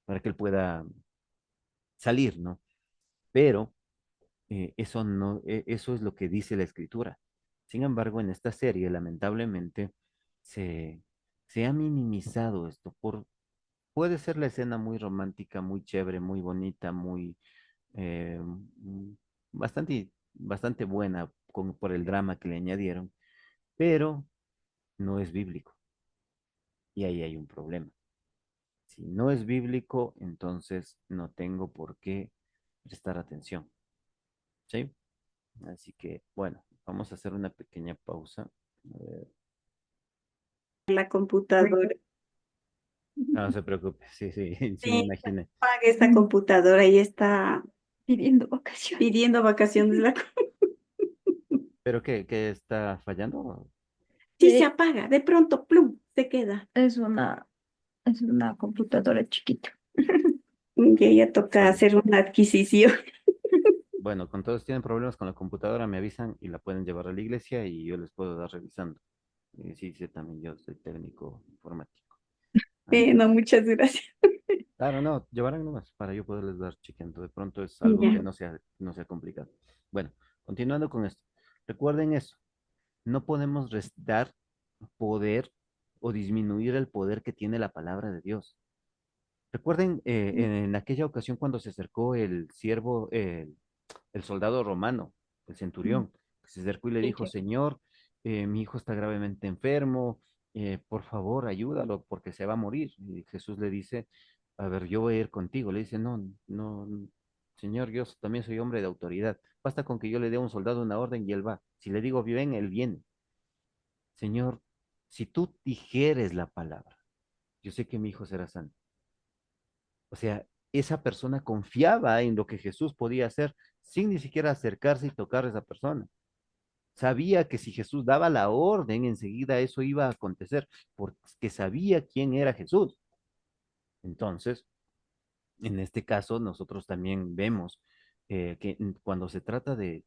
para que él pueda salir, ¿no? Pero eso no, eso es lo que dice la escritura. Sin embargo, en esta serie, lamentablemente, se, se ha minimizado esto. Puede ser la escena muy romántica, muy chévere, muy bonita, muy bastante buena por el drama que le añadieron, pero no es bíblico. Y ahí hay un problema. Si no es bíblico, entonces no tengo por qué prestar atención. ¿Sí? Así que, bueno, vamos a hacer una pequeña pausa. A ver. La computadora. No se preocupe, sí, sí, sí me Sí, imaginé. pague esta computadora y está Pidiendo vacaciones. pidiendo vacaciones. ¿Pero qué está fallando? Sí, se apaga, de pronto, plum, se queda. Es es una computadora chiquita. Y ya toca Bueno, hacer una adquisición. bueno, con todos tienen problemas con la computadora, me avisan y la pueden llevar a la iglesia y yo les puedo dar revisando. Sí, sí, también yo soy técnico informático. Ah, No, muchas gracias. claro, no, llevarán nomás para yo poderles dar chequeando. De pronto es algo que Ya. no sea complicado. Bueno, continuando con esto. Recuerden eso, no podemos restar poder o disminuir el poder que tiene la palabra de Dios. Recuerden en aquella ocasión cuando se acercó el siervo, el soldado romano, el centurión, que se acercó y le Sí, dijo, Señor, mi hijo está gravemente enfermo, por favor, ayúdalo porque se va a morir. Y Jesús le dice, a ver, yo voy a ir contigo. Le dice, no, no, Señor, yo también soy hombre de autoridad. Basta con que yo le dé a un soldado una orden y él va. Si le digo, ven, él viene. Señor, si tú dijeres la palabra, yo sé que mi hijo será sano. O sea, esa persona confiaba en lo que Jesús podía hacer sin ni siquiera acercarse y tocar a esa persona. Sabía que si Jesús daba la orden, enseguida eso iba a acontecer, porque sabía quién era Jesús. Entonces, en este caso, nosotros también vemos que cuando se trata de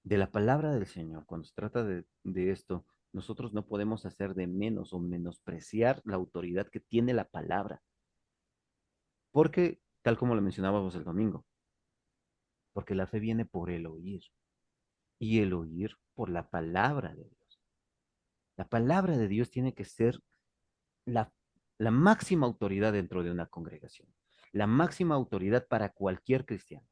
la palabra del Señor, cuando se trata de esto, nosotros no podemos hacer de menos o menospreciar la autoridad que tiene la palabra, porque, tal como lo mencionábamos el domingo, porque la fe viene por el oír y el oír por la palabra de Dios. La palabra de Dios tiene que ser la la máxima autoridad dentro de una congregación, la máxima autoridad para cualquier cristiano.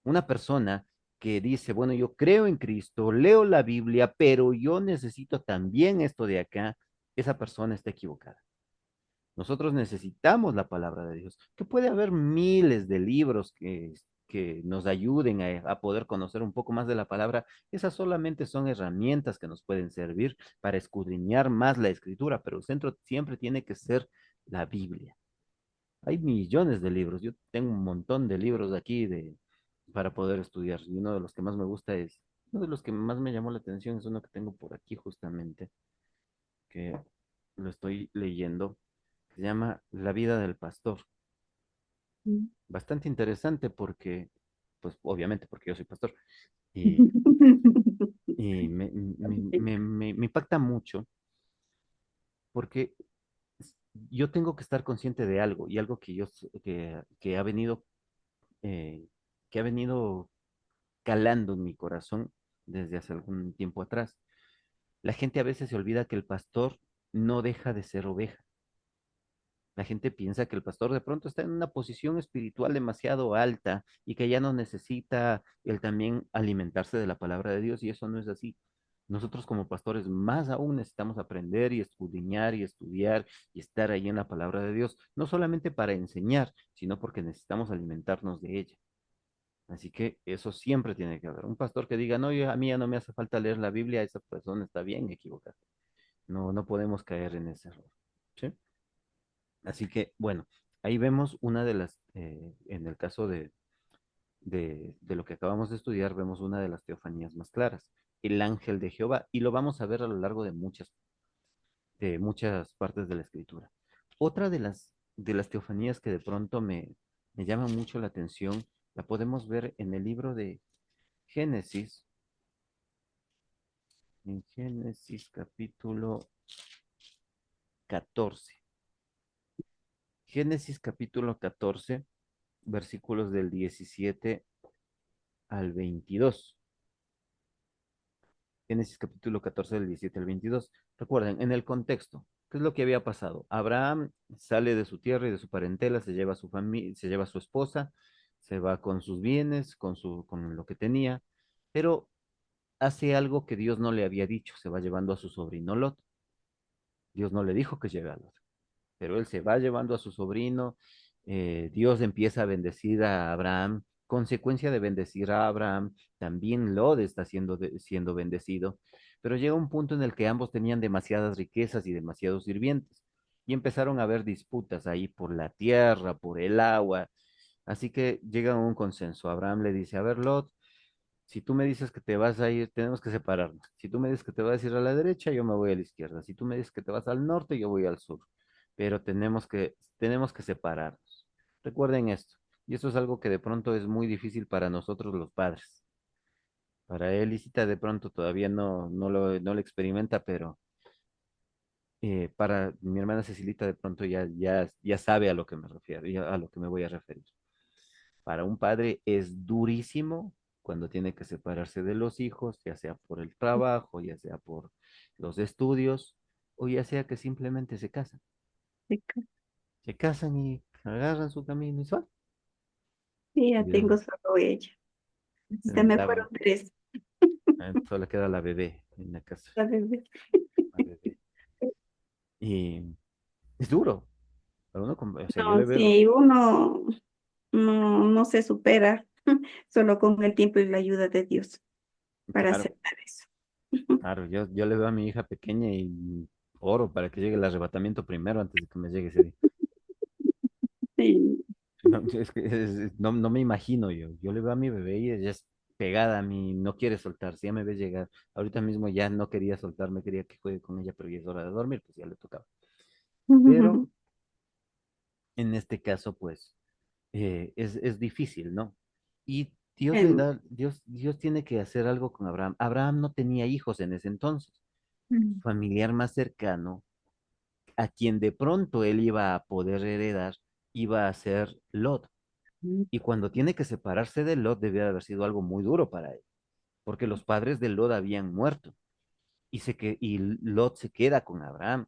Una persona que dice, bueno, yo creo en Cristo, leo la Biblia, pero yo necesito también esto de acá, esa persona está equivocada. Nosotros necesitamos la palabra de Dios, que puede haber miles de libros que nos ayuden a poder conocer un poco más de la palabra. Esas solamente son herramientas que nos pueden servir para escudriñar más la escritura, pero el centro siempre tiene que ser la Biblia. Hay millones de libros. Yo tengo un montón de libros aquí para poder estudiar. Y uno de los que más me gusta uno de los que más me llamó la atención es uno que tengo por aquí justamente, que lo estoy leyendo, que se llama La vida del pastor. Bastante interesante porque, pues obviamente porque yo soy pastor, y, y me impacta mucho porque yo tengo que estar consciente de algo y algo que ha venido, eh, que ha venido calando en mi corazón desde hace algún tiempo atrás. La gente a veces se olvida que el pastor no deja de ser oveja. La gente piensa que el pastor de pronto está en una posición espiritual demasiado alta y que ya no necesita él también alimentarse de la palabra de Dios y eso no es así. Nosotros como pastores más aún necesitamos aprender y escudriñar y estudiar y estar ahí en la palabra de Dios, no solamente para enseñar, sino porque necesitamos alimentarnos de ella. Así que eso siempre tiene que haber. Un pastor que diga, no, a mí ya no me hace falta leer la Biblia, esa persona está bien equivocada. No, no podemos caer en ese error. ¿Sí? Así que, bueno, ahí vemos una de en el caso de lo que acabamos de estudiar, vemos una de las teofanías más claras, el ángel de Jehová, y lo vamos a ver a lo largo de muchas partes de la escritura. Otra de las teofanías que de pronto me llama mucho la atención, la podemos ver en el libro de Génesis, en Génesis capítulo 14. Génesis capítulo 14, versículos del 17 al 22. Génesis capítulo 14 del 17 al 22. Recuerden, en el contexto, ¿qué es lo que había pasado? Abraham sale de su tierra y de su parentela, se lleva a su familia, se lleva a su esposa, se va con sus bienes, con lo que tenía, pero hace algo que Dios no le había dicho, se va llevando a su sobrino Lot. Dios no le dijo que lleve a Lot, pero él se va llevando a su sobrino. Dios empieza a bendecir a Abraham. Consecuencia de bendecir a Abraham, también Lot está siendo bendecido, pero llega un punto en el que ambos tenían demasiadas riquezas y demasiados sirvientes, y empezaron a haber disputas ahí por la tierra, por el agua, así que llegan a un consenso. Abraham le dice, a ver, Lot, si tú me dices que te vas a ir, tenemos que separarnos. Si tú me dices que te vas a ir a la derecha, yo me voy a la izquierda. Si tú me dices que te vas al norte, yo voy al sur. Pero tenemos que separarnos. Recuerden esto. Y esto es algo que de pronto es muy difícil para nosotros los padres. Para Elisita de pronto todavía no lo experimenta, pero para mi hermana Cecilita de pronto ya sabe a lo que me refiero, a lo que me voy a referir. Para un padre es durísimo cuando tiene que separarse de los hijos, ya sea por el trabajo, ya sea por los estudios, o ya sea que simplemente se casan. Se casan y agarran su camino y se van. Sí, ya Y tengo solo ella. Se me fueron tres. solo queda la bebé en la casa. La bebé. La bebé. Y es duro. Para uno, o sea, yo le No, veo, sí, uno no se supera solo con el tiempo y la ayuda de Dios para claro, aceptar eso. claro, yo le veo a mi hija pequeña y oro para que llegue el arrebatamiento primero antes de que me llegue ese día. Sí. No, es que no me imagino yo. Yo le veo a mi bebé y ella es pegada a mí, no quiere soltarse, ya me ve llegar. Ahorita mismo ya no quería soltarme, quería que juegue con ella, pero ya es hora de dormir, pues ya le tocaba. Pero en este caso, pues, es difícil, ¿no? Y Em, Dios tiene que hacer algo con Abraham. Abraham no tenía hijos en ese entonces. Mm. Familiar más cercano, a quien de pronto él iba a poder heredar, iba a ser Lot. Y cuando tiene que separarse de Lot, debe haber sido algo muy duro para él, porque los padres de Lot habían muerto y Lot se queda con Abraham.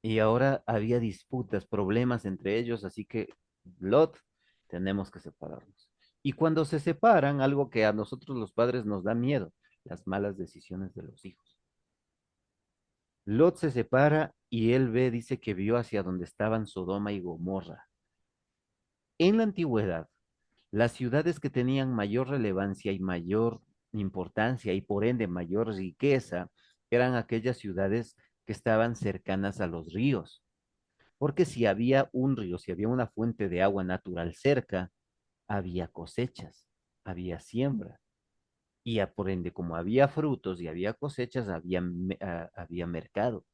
Y ahora había disputas, problemas entre ellos, así que Lot, tenemos que separarnos. Y cuando se separan, algo que a nosotros los padres nos da miedo, las malas decisiones de los hijos. Lot se separa y él ve, dice que vio hacia donde estaban Sodoma y Gomorra. En la antigüedad, las ciudades que tenían mayor relevancia y mayor importancia y por ende mayor riqueza eran aquellas ciudades que estaban cercanas a los ríos. Porque si había un río, si había una fuente de agua natural cerca, había cosechas, había siembra. Y por ende, como había frutos y había cosechas, había mercado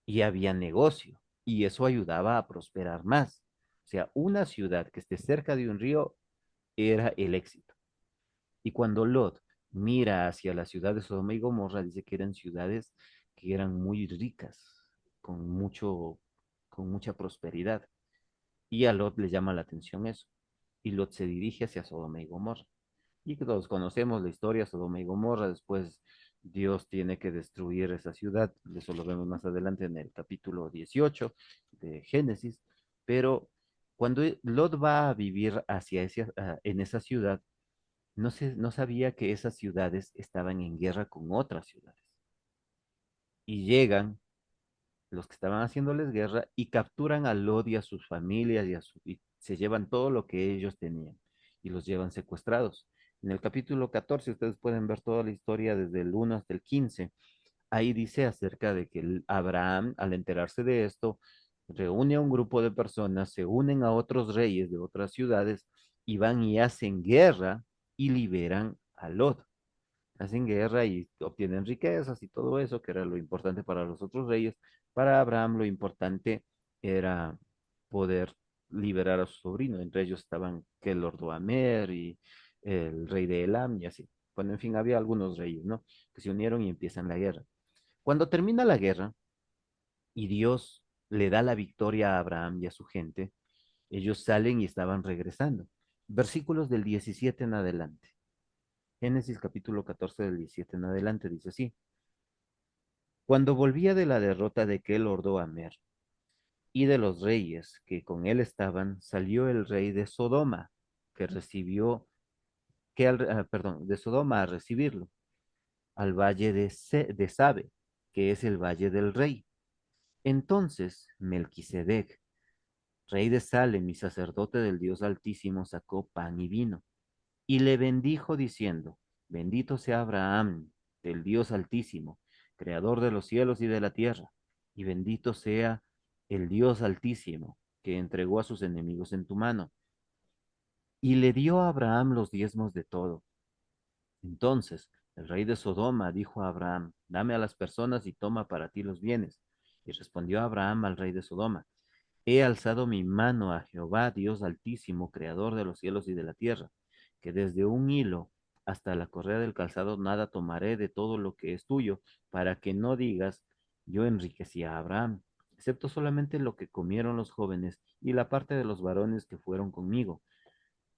y había negocio. Y eso ayudaba a prosperar más. O sea, una ciudad que esté cerca de un río era el éxito. Y cuando Lot mira hacia la ciudad de Sodoma y Gomorra, dice que eran ciudades que eran muy ricas, con con mucha prosperidad. Y a Lot le llama la atención eso. Y Lot se dirige hacia Sodoma y Gomorra. Y que todos conocemos la historia, Sodoma y Gomorra. Después Dios tiene que destruir esa ciudad. Eso lo vemos más adelante en el capítulo 18 de Génesis. Pero cuando Lot va a vivir en esa ciudad, no sabía que esas ciudades estaban en guerra con otras ciudades. Y llegan los que estaban haciéndoles guerra y capturan a Lot y a sus familias y se llevan todo lo que ellos tenían y los llevan secuestrados. En el capítulo 14 ustedes pueden ver toda la historia desde el 1 hasta el 15. Ahí dice acerca de que Abraham, al enterarse de esto, reúne a un grupo de personas, se unen a otros reyes de otras ciudades y van y hacen guerra y liberan a Lot. Hacen guerra y obtienen riquezas y todo eso, que era lo importante para los otros reyes. Para Abraham lo importante era poder liberar a su sobrino. Entre ellos estaban Kelordoamer y el rey de Elam y así. Bueno, en fin, había algunos reyes, ¿no? Que se unieron y empiezan la guerra. Cuando termina la guerra y Dios le da la victoria a Abraham y a su gente, ellos salen y estaban regresando. Versículos del 17 en adelante. Génesis capítulo 14 del 17 en adelante dice así. Cuando volvía de la derrota de Kelordoamer y de los reyes que con él estaban, salió el rey de Sodoma, que recibió, perdón, de Sodoma a recibirlo, al valle de Sabe, que es el valle del rey. Entonces Melquisedec, rey de Salem y sacerdote del Dios Altísimo, sacó pan y vino y le bendijo diciendo, bendito sea Abraham, del Dios Altísimo, creador de los cielos y de la tierra, y bendito sea el Dios Altísimo, que entregó a sus enemigos en tu mano. Y le dio a Abraham los diezmos de todo. Entonces el rey de Sodoma dijo a Abraham, dame a las personas y toma para ti los bienes. Y respondió Abraham al rey de Sodoma, he alzado mi mano a Jehová, Dios Altísimo, creador de los cielos y de la tierra, que desde un hilo hasta la correa del calzado nada tomaré de todo lo que es tuyo, para que no digas, yo enriquecí a Abraham, excepto solamente lo que comieron los jóvenes y la parte de los varones que fueron conmigo,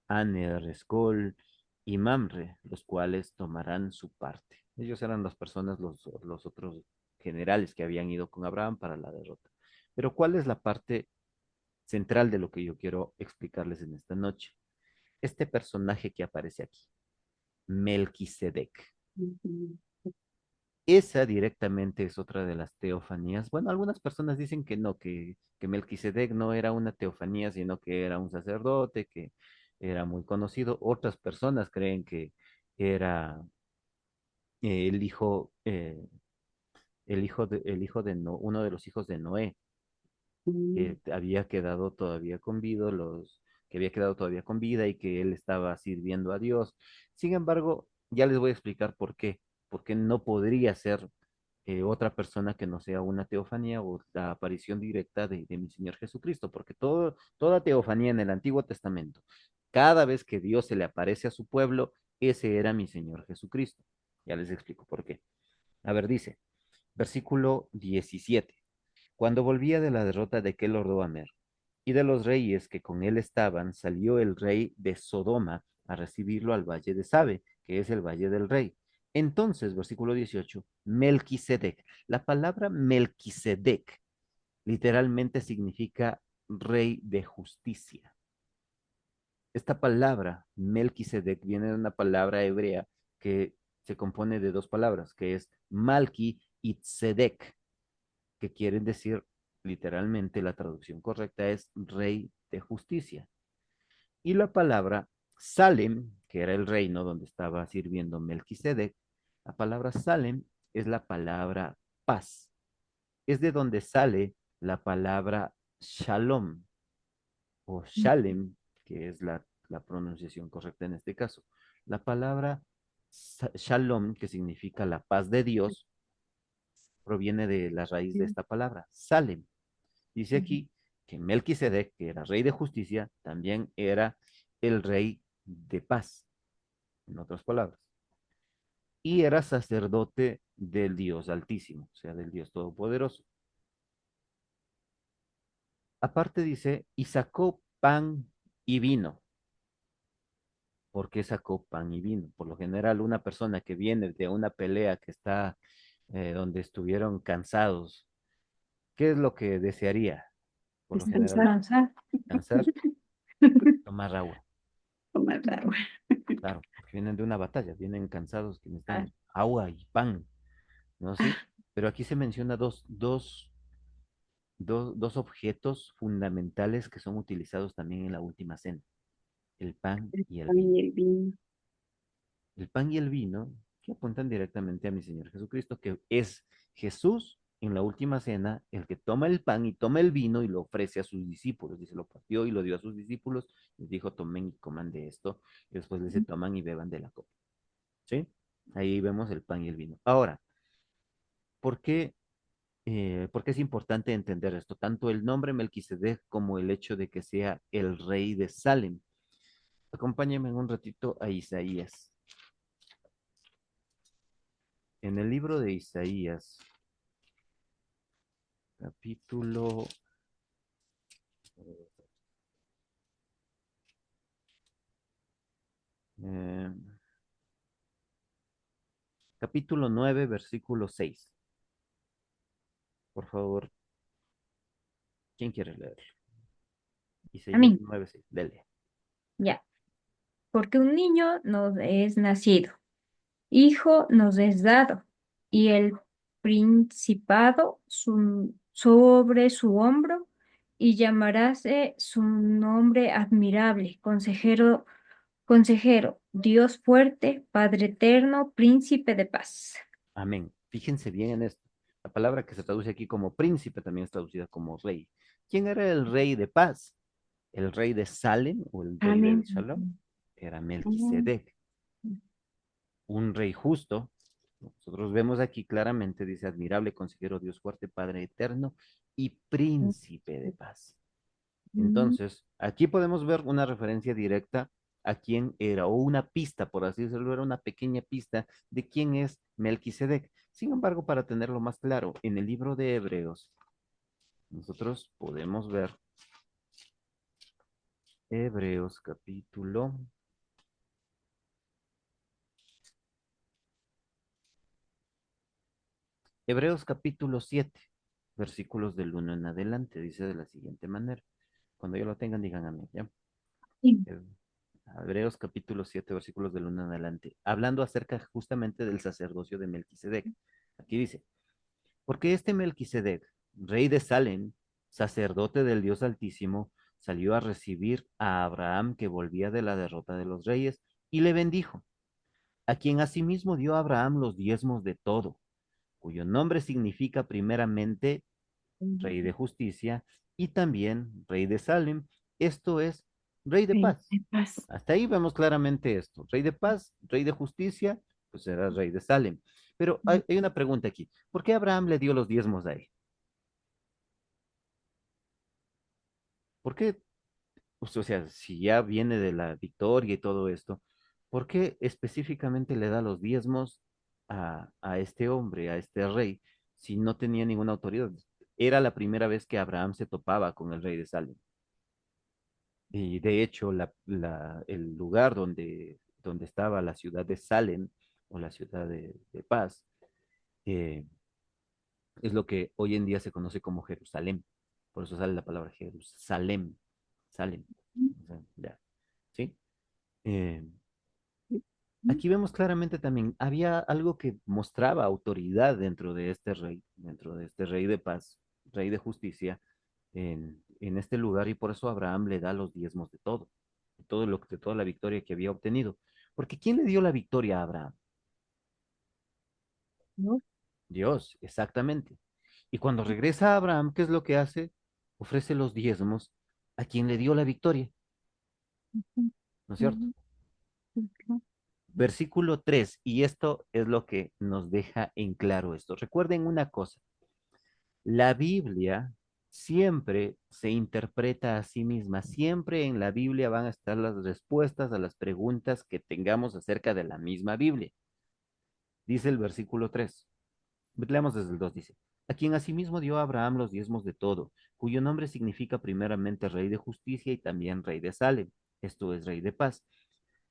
Aner, Escol y Mamre, los cuales tomarán su parte. Ellos eran las personas, los otros generales que habían ido con Abraham para la derrota. Pero ¿cuál es la parte central de lo que yo quiero explicarles en esta noche? Este personaje que aparece aquí, Melquisedec. Ujú. Esa directamente es otra de las teofanías. Bueno, algunas personas dicen que no, que Melquisedec no era una teofanía, sino que era un sacerdote, que era muy conocido. Otras personas creen que era el hijo, uno de los hijos de Noé, Mm. que había quedado todavía con vida, que había quedado todavía con vida y que él estaba sirviendo a Dios. Sin embargo, ya les voy a explicar por qué no podría ser otra persona que no sea una teofanía o la aparición directa de mi Señor Jesucristo, porque toda teofanía en el Antiguo Testamento, cada vez que Dios se le aparece a su pueblo, ese era mi Señor Jesucristo. Ya les explico por qué. A ver, dice, versículo 17. Cuando volvía de la derrota de Kelordoamer y de los reyes que con él estaban, salió el rey de Sodoma a recibirlo al valle de Sabe, que es el valle del rey. Entonces, versículo 18, Melquisedec. La palabra Melquisedec literalmente significa rey de justicia. Esta palabra, Melquisedec, viene de una palabra hebrea que se compone de dos palabras, que es Malki y Tzedek, que quieren decir literalmente, la traducción correcta es rey de justicia. Y la palabra Salem, que era el reino donde estaba sirviendo Melquisedec, la palabra Salem es la palabra paz. Es de donde sale la palabra Shalom o Shalem, que es la pronunciación correcta en este caso. La palabra Shalom, que significa la paz de Dios, proviene de la raíz de esta palabra, Salem. Dice aquí que Melquisedec, que era rey de justicia, también era el rey de paz, en otras palabras. Y era sacerdote del Dios Altísimo, o sea, del Dios Todopoderoso. Aparte dice, y sacó pan y vino. ¿Por qué sacó pan y vino? Por lo general, una persona que viene de una pelea que está donde estuvieron cansados, ¿qué es lo que desearía? Por lo general, Descansar. Descansar. cansar, tomar agua. Tomar agua. Claro, porque vienen de una batalla, vienen cansados que Ah, necesitan agua y pan, ¿no? Sí, pero aquí se menciona dos objetos fundamentales que son utilizados también en la última cena, el pan El y el pan vino. y el vino. El pan y el vino que apuntan directamente a mi Señor Jesucristo, que es Jesús en la última cena el que toma el pan y toma el vino y lo ofrece a sus discípulos. Dice, lo partió y lo dio a sus discípulos, les dijo, tomen y coman de esto, y después les dice, toman y beban de la copa. ¿Sí? Ahí vemos el pan y el vino. Ahora, ¿por qué, por qué es importante entender esto? Tanto el nombre Melquisedec como el hecho de que sea el rey de Salem. Acompáñenme un ratito a Isaías. En el libro de Isaías, capítulo, eh, capítulo 9, versículo 6. Por favor, ¿quién quiere leer? a Isaías mí, 9, 6. Dele. ya. Porque un niño nos es nacido, hijo nos es dado, y el principado sobre su hombro, y llamaráse su nombre admirable, consejero, Dios fuerte, Padre eterno, príncipe de paz. Amén. Fíjense bien en esto. La palabra que se traduce aquí como príncipe también es traducida como rey. ¿Quién era el rey de paz? El rey de Salem o el rey del Amén. Shalom. Era Amén. Melquisedec, un rey justo. Nosotros vemos aquí claramente, dice, admirable consejero, Dios fuerte, Padre eterno y príncipe de paz. Entonces, aquí podemos ver una referencia directa a quién era, o una pista, por así decirlo, era una pequeña pista de quién es Melquisedec. Sin embargo, para tenerlo más claro, en el libro de Hebreos, nosotros podemos ver Hebreos capítulo 7, versículos del 1 en adelante, dice de la siguiente manera. Cuando ya lo tengan, digan amén, ¿ya? Sí. Eh, Hebreos capítulo 7, versículos del 1 en adelante, hablando acerca justamente del sacerdocio de Melquisedec. Aquí dice, porque este Melquisedec, rey de Salem, sacerdote del Dios Altísimo, salió a recibir a Abraham que volvía de la derrota de los reyes y le bendijo, a quien asimismo dio a Abraham los diezmos de todo, cuyo nombre significa primeramente rey de justicia y también rey de Salem, esto es, rey de Rey paz. de paz. Hasta ahí vemos claramente esto, rey de paz, rey de justicia, pues era rey de Salem. Pero hay una pregunta aquí, ¿por qué Abraham le dio los diezmos a él? ¿Por qué? Pues, o sea, si ya viene de la victoria y todo esto, ¿por qué específicamente le da los diezmos a este hombre, a este rey, si no tenía ninguna autoridad? Era la primera vez que Abraham se topaba con el rey de Salem. Y de hecho, el lugar donde estaba la ciudad de Salem, o la ciudad de paz, eh, es lo que hoy en día se conoce como Jerusalén. Por eso sale la palabra Jerusalén, Salem. O sea, ya, ¿sí? Eh, Aquí vemos claramente también, había algo que mostraba autoridad dentro de este rey de paz, rey de justicia, en este lugar, y por eso Abraham le da los diezmos de toda la victoria que había obtenido. Porque ¿quién le dio la victoria a Abraham? ¿no? Dios, exactamente. Y cuando regresa Abraham, ¿qué es lo que hace? Ofrece los diezmos a quien le dio la victoria, Ujú, ¿no es cierto? ujú, ujú. Versículo 3 y esto es lo que nos deja en claro esto. Recuerden una cosa, la Biblia siempre se interpreta a sí misma, siempre en la Biblia van a estar las respuestas a las preguntas que tengamos acerca de la misma Biblia. Dice el versículo 3. Leamos desde el 2, dice, a quien asimismo dio a Abraham los diezmos de todo, cuyo nombre significa primeramente rey de justicia y también rey de Salem, esto es rey de paz,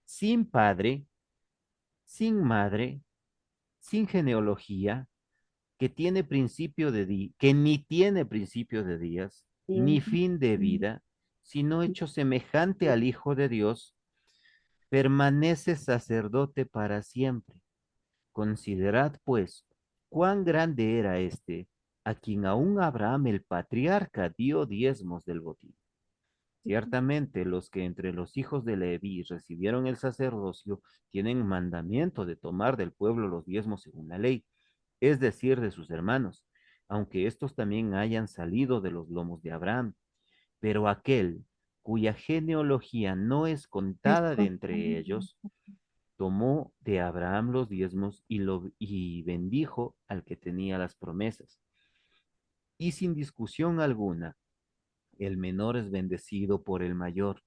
sin padre, sin madre, sin genealogía, que ni tiene principio de días, ni Bien. fin de vida, sino hecho semejante al Hijo de Dios, permanece sacerdote para siempre. Considerad, pues, cuán grande era este, a quien aún Abraham el patriarca dio diezmos del botín. Ciertamente, los que entre los hijos de Leví recibieron el sacerdocio tienen mandamiento de tomar del pueblo los diezmos según la ley, es decir, de sus hermanos, aunque estos también hayan salido de los lomos de Abraham. Pero aquel cuya genealogía no es contada de Esto. entre ellos, tomó de Abraham los diezmos y bendijo al que tenía las promesas. Y sin discusión alguna, el menor es bendecido por el mayor.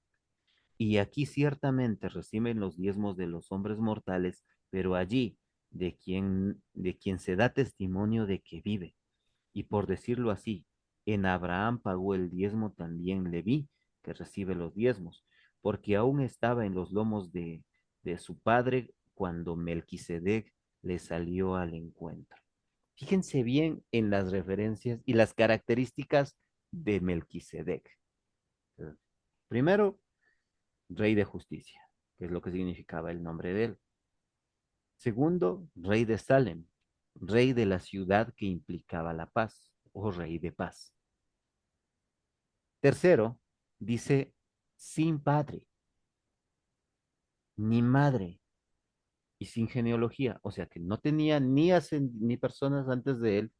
Y aquí ciertamente reciben los diezmos de los hombres mortales, pero allí de quien se da testimonio de que vive. Y por decirlo así, en Abraham pagó el diezmo también Leví, que recibe los diezmos, porque aún estaba en los lomos de su padre cuando Melquisedec le salió al encuentro. Fíjense bien en las referencias y las características de Melquisedec. Primero, rey de justicia, que es lo que significaba el nombre de él. Segundo, rey de Salem, rey de la ciudad que implicaba la paz, o rey de paz. Tercero, dice sin padre, ni madre y sin genealogía, o sea que no tenía ni personas antes de él,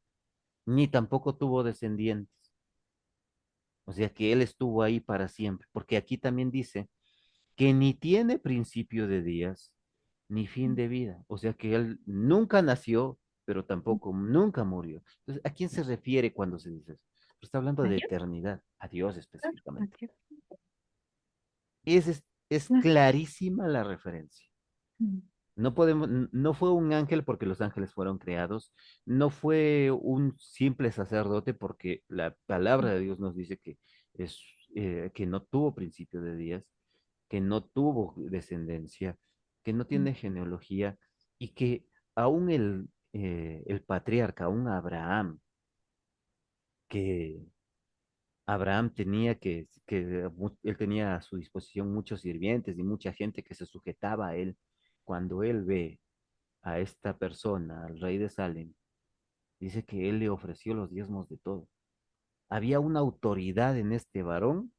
ni tampoco tuvo descendientes, o sea que él estuvo ahí para siempre, porque aquí también dice que ni tiene principio de días, ni fin de vida, o sea que él nunca nació, pero tampoco nunca murió. Entonces, ¿a quién se refiere cuando se dice eso? Pues está hablando de Adiós. eternidad, a Dios específicamente. Adiós. Es No. clarísima la referencia. Mm. No fue un ángel porque los ángeles fueron creados, no fue un simple sacerdote porque la palabra de Dios nos dice es, que no tuvo principio de días, que no tuvo descendencia, que no Mm. tiene genealogía y que aún el patriarca, aún Abraham, que Abraham él tenía a su disposición muchos sirvientes y mucha gente que se sujetaba a él. Cuando él ve a esta persona, al rey de Salem, dice que él le ofreció los diezmos de todo. Había una autoridad en este varón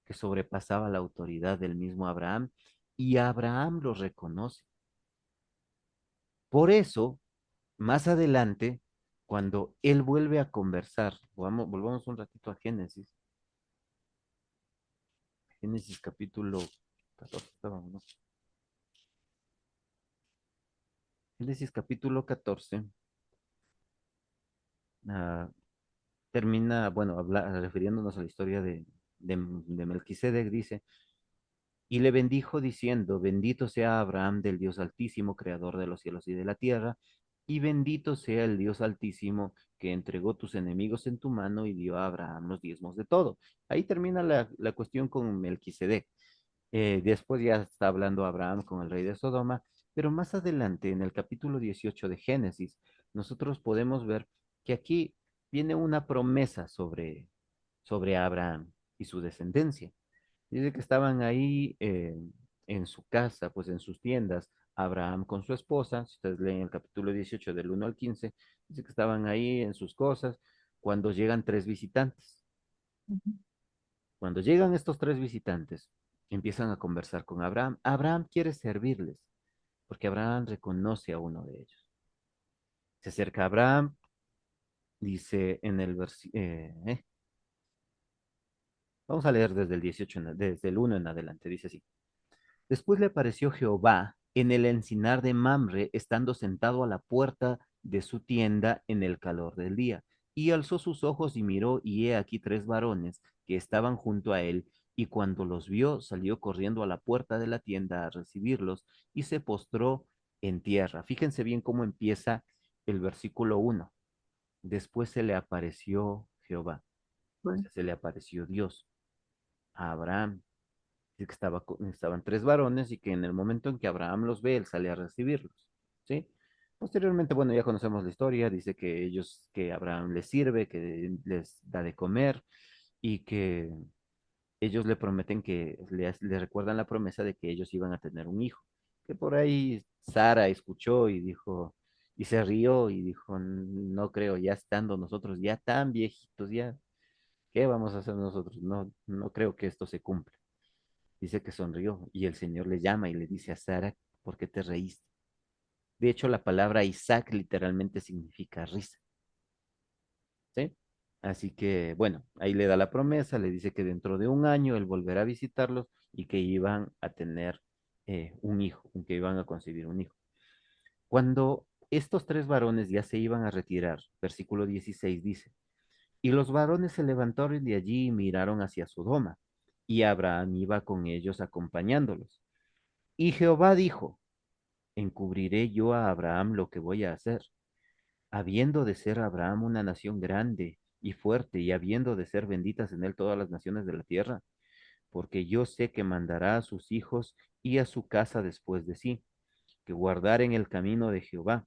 que sobrepasaba la autoridad del mismo Abraham y Abraham lo reconoce. Por eso, más adelante, cuando él vuelve a conversar, volvamos un ratito a Génesis, Génesis capítulo 14, estábamos, ¿no? Génesis capítulo 14, ah, termina, bueno, refiriéndonos a la historia de Melquisedec, dice, y le bendijo diciendo, bendito sea Abraham del Dios Altísimo, creador de los cielos y de la tierra, y bendito sea el Dios Altísimo que entregó tus enemigos en tu mano y dio a Abraham los diezmos de todo. Ahí termina la cuestión con Melquisedec. Después ya está hablando Abraham con el rey de Sodoma, pero más adelante, en el capítulo 18 de Génesis, nosotros podemos ver que aquí viene una promesa sobre Abraham y su descendencia. Dice que estaban ahí en su casa, pues en sus tiendas, Abraham con su esposa, si ustedes leen el capítulo 18 del 1 al 15, dice que estaban ahí en sus cosas cuando llegan tres visitantes. Ujú. Cuando llegan estos tres visitantes, empiezan a conversar con Abraham. Abraham quiere servirles, porque Abraham reconoce a uno de ellos. Se acerca a Abraham, dice en el versículo, vamos a leer desde el 18, desde el 1 en adelante, dice así. Después le apareció Jehová en el encinar de Mamre, estando sentado a la puerta de su tienda en el calor del día. Y alzó sus ojos y miró, y he aquí tres varones que estaban junto a él, y cuando los vio, salió corriendo a la puerta de la tienda a recibirlos, y se postró en tierra. Fíjense bien cómo empieza el versículo 1. Después se le apareció Jehová, o Bueno, sea, se le apareció Dios a Abraham. Dice que estaban tres varones y que en el momento en que Abraham los ve, él sale a recibirlos, ¿sí? Posteriormente, bueno, ya conocemos la historia, dice que que Abraham les sirve, que les da de comer y que ellos le prometen le recuerdan la promesa de que ellos iban a tener un hijo. Que por ahí Sara escuchó y dijo, y se rió y dijo, no creo, ya estando nosotros ya tan viejitos, ya, ¿qué vamos a hacer nosotros? No, no creo que esto se cumpla. Dice que sonrió y el Señor le llama y le dice a Sara, ¿por qué te reíste? De hecho, la palabra Isaac literalmente significa risa, ¿sí? Así que, bueno, ahí le da la promesa, le dice que dentro de un año él volverá a visitarlos y que iban a tener un hijo, que iban a concebir un hijo. Cuando estos tres varones ya se iban a retirar, versículo 16 dice, y los varones se levantaron de allí y miraron hacia Sodoma, y Abraham iba con ellos acompañándolos. Y Jehová dijo, encubriré yo a Abraham lo que voy a hacer, habiendo de ser Abraham una nación grande y fuerte, y habiendo de ser benditas en él todas las naciones de la tierra, porque yo sé que mandará a sus hijos y a su casa después de sí, que guardaren el camino de Jehová,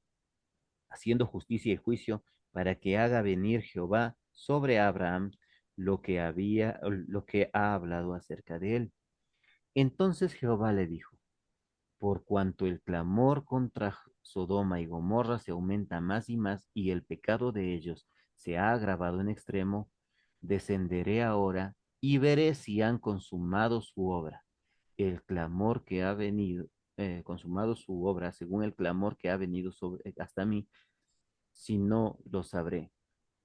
haciendo justicia y juicio, para que haga venir Jehová sobre Abraham lo que ha hablado acerca de él. Entonces Jehová le dijo, por cuanto el clamor contra Sodoma y Gomorra se aumenta más y más y el pecado de ellos se ha agravado en extremo, descenderé ahora y veré si han consumado su obra. El clamor que ha venido, consumado su obra, según el clamor que ha venido hasta mí, si no lo sabré.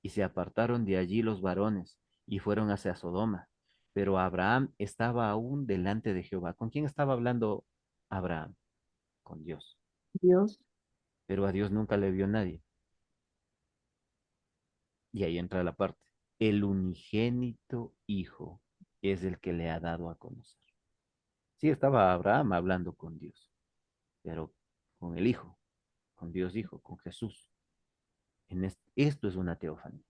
Y se apartaron de allí los varones y fueron hacia Sodoma. Pero Abraham estaba aún delante de Jehová. ¿Con quién estaba hablando Abraham? Con Dios. Dios, Pero a Dios nunca le vio nadie. Y ahí entra la parte. El unigénito Hijo es el que le ha dado a conocer. Sí, estaba Abraham hablando con Dios, pero con el Hijo, con Dios Hijo, con Jesús. Esto es una teofanía,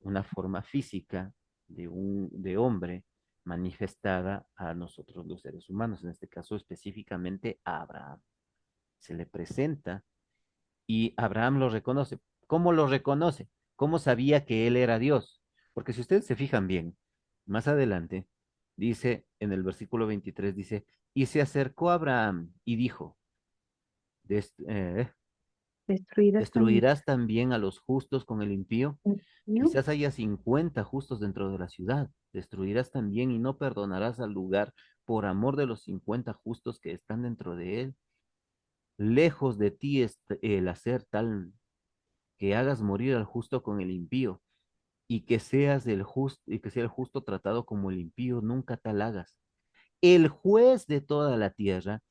una forma física de hombre manifestada a nosotros los seres humanos, en este caso específicamente a Abraham. Se le presenta y Abraham lo reconoce. ¿Cómo lo reconoce? ¿Cómo sabía que él era Dios? Porque si ustedes se fijan bien, más adelante, dice en el versículo 23, dice, y se acercó a Abraham y dijo, "Des- eh, destruirás también ¿destruirás también a los justos con el impío? el mío. Quizás haya 50 justos dentro de la ciudad. Destruirás también y no perdonarás al lugar por amor de los 50 justos que están dentro de él. Lejos de ti es el hacer tal que hagas morir al justo con el impío, y que seas el justo, y que sea el justo tratado como el impío, nunca tal hagas. El juez de toda la tierra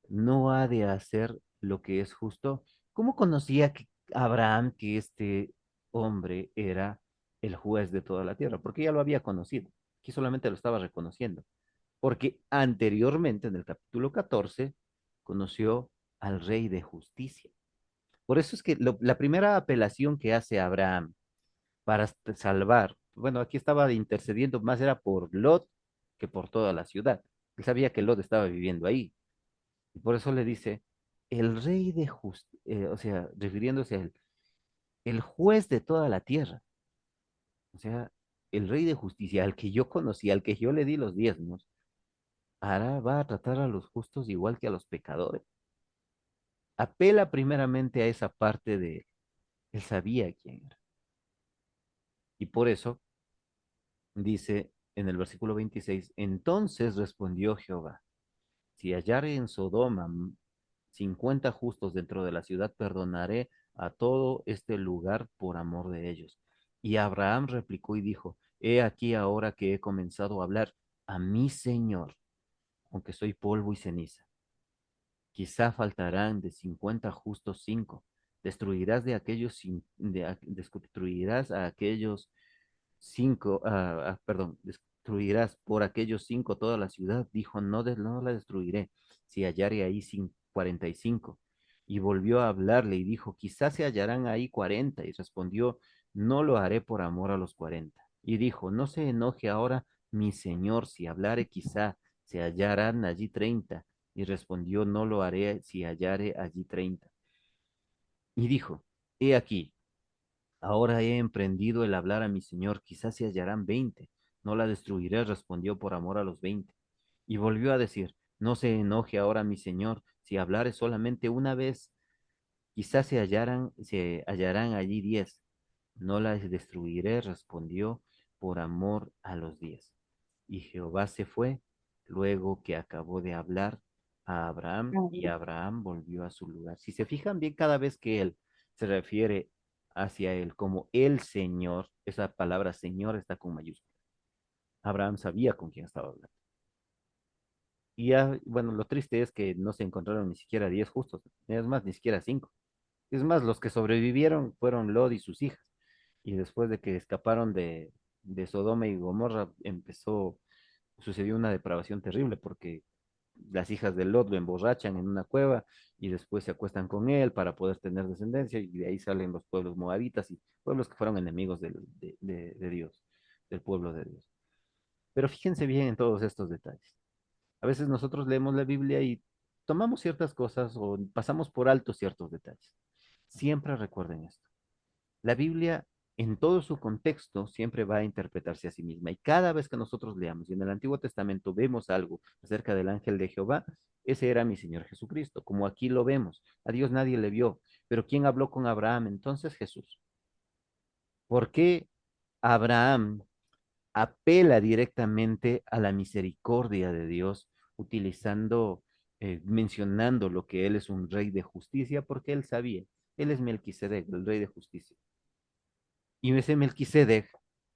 no ha de hacer lo que es justo. ¿Cómo conocía Abraham que este hombre era el juez de toda la tierra? Porque ya lo había conocido. Aquí solamente lo estaba reconociendo. Porque anteriormente, en el capítulo 14, conoció al rey de justicia. Por eso es que la primera apelación que hace Abraham para salvar, bueno, aquí estaba intercediendo más era por Lot que por toda la ciudad. Él sabía que Lot estaba viviendo ahí. Y por eso le dice, el rey de justicia, o sea, refiriéndose a él, el juez de toda la tierra. O sea, el rey de justicia, al que yo conocí, al que yo le di los diezmos, va a tratar a los justos igual que a los pecadores. Apela primeramente a esa parte de él. Él sabía quién era. Y por eso dice en el versículo 26, entonces respondió Jehová, si hallare en Sodoma 50 justos dentro de la ciudad, perdonaré a todo este lugar por amor de ellos. Y Abraham replicó y dijo, he aquí ahora que he comenzado a hablar a mi Señor, aunque soy polvo y ceniza. Quizá faltarán de 50 justos 5. Destruirás de aquellos, destruirás a aquellos 5, perdón, destruirás por aquellos 5 toda la ciudad. Dijo, no, no la destruiré, si hallare ahí 45. Y volvió a hablarle y dijo, quizás se hallarán ahí 40. Y respondió, no lo haré por amor a los 40. Y dijo, no se enoje ahora mi señor, si hablare quizá se hallarán allí 30. Y respondió, no lo haré si hallare allí 30. Y dijo, he aquí, ahora he emprendido el hablar a mi señor, quizás se hallarán 20. No la destruiré, respondió por amor a los 20. Y volvió a decir, no se enoje ahora mi señor, si hablare solamente una vez, quizás se hallarán allí 10. No las destruiré, respondió por amor a los 10. Y Jehová se fue luego que acabó de hablar a Abraham, y Abraham volvió a su lugar. Si se fijan bien, cada vez que él se refiere hacia él como el Señor, esa palabra Señor está con mayúscula. Abraham sabía con quién estaba hablando. Y ya, bueno, lo triste es que no se encontraron ni siquiera 10 justos, es más, ni siquiera 5. Es más, los que sobrevivieron fueron Lot y sus hijas. Y después de que escaparon de Sodoma y Gomorra, sucedió una depravación terrible porque las hijas de Lot lo emborrachan en una cueva y después se acuestan con él para poder tener descendencia y de ahí salen los pueblos moabitas y pueblos que fueron enemigos de Dios, del pueblo de Dios. Pero fíjense bien en todos estos detalles. A veces nosotros leemos la Biblia y tomamos ciertas cosas o pasamos por alto ciertos detalles. Siempre recuerden esto. La Biblia, en todo su contexto, siempre va a interpretarse a sí misma. Y cada vez que nosotros leamos y en el Antiguo Testamento vemos algo acerca del ángel de Jehová, ese era mi Señor Jesucristo. Como aquí lo vemos, a Dios nadie le vio. Pero ¿quién habló con Abraham entonces? Jesús. ¿Por qué Abraham apela directamente a la misericordia de Dios, mencionando lo que él es un rey de justicia? Porque él sabía, él es Melquisedec, el rey de justicia. Y ese Melquisedec,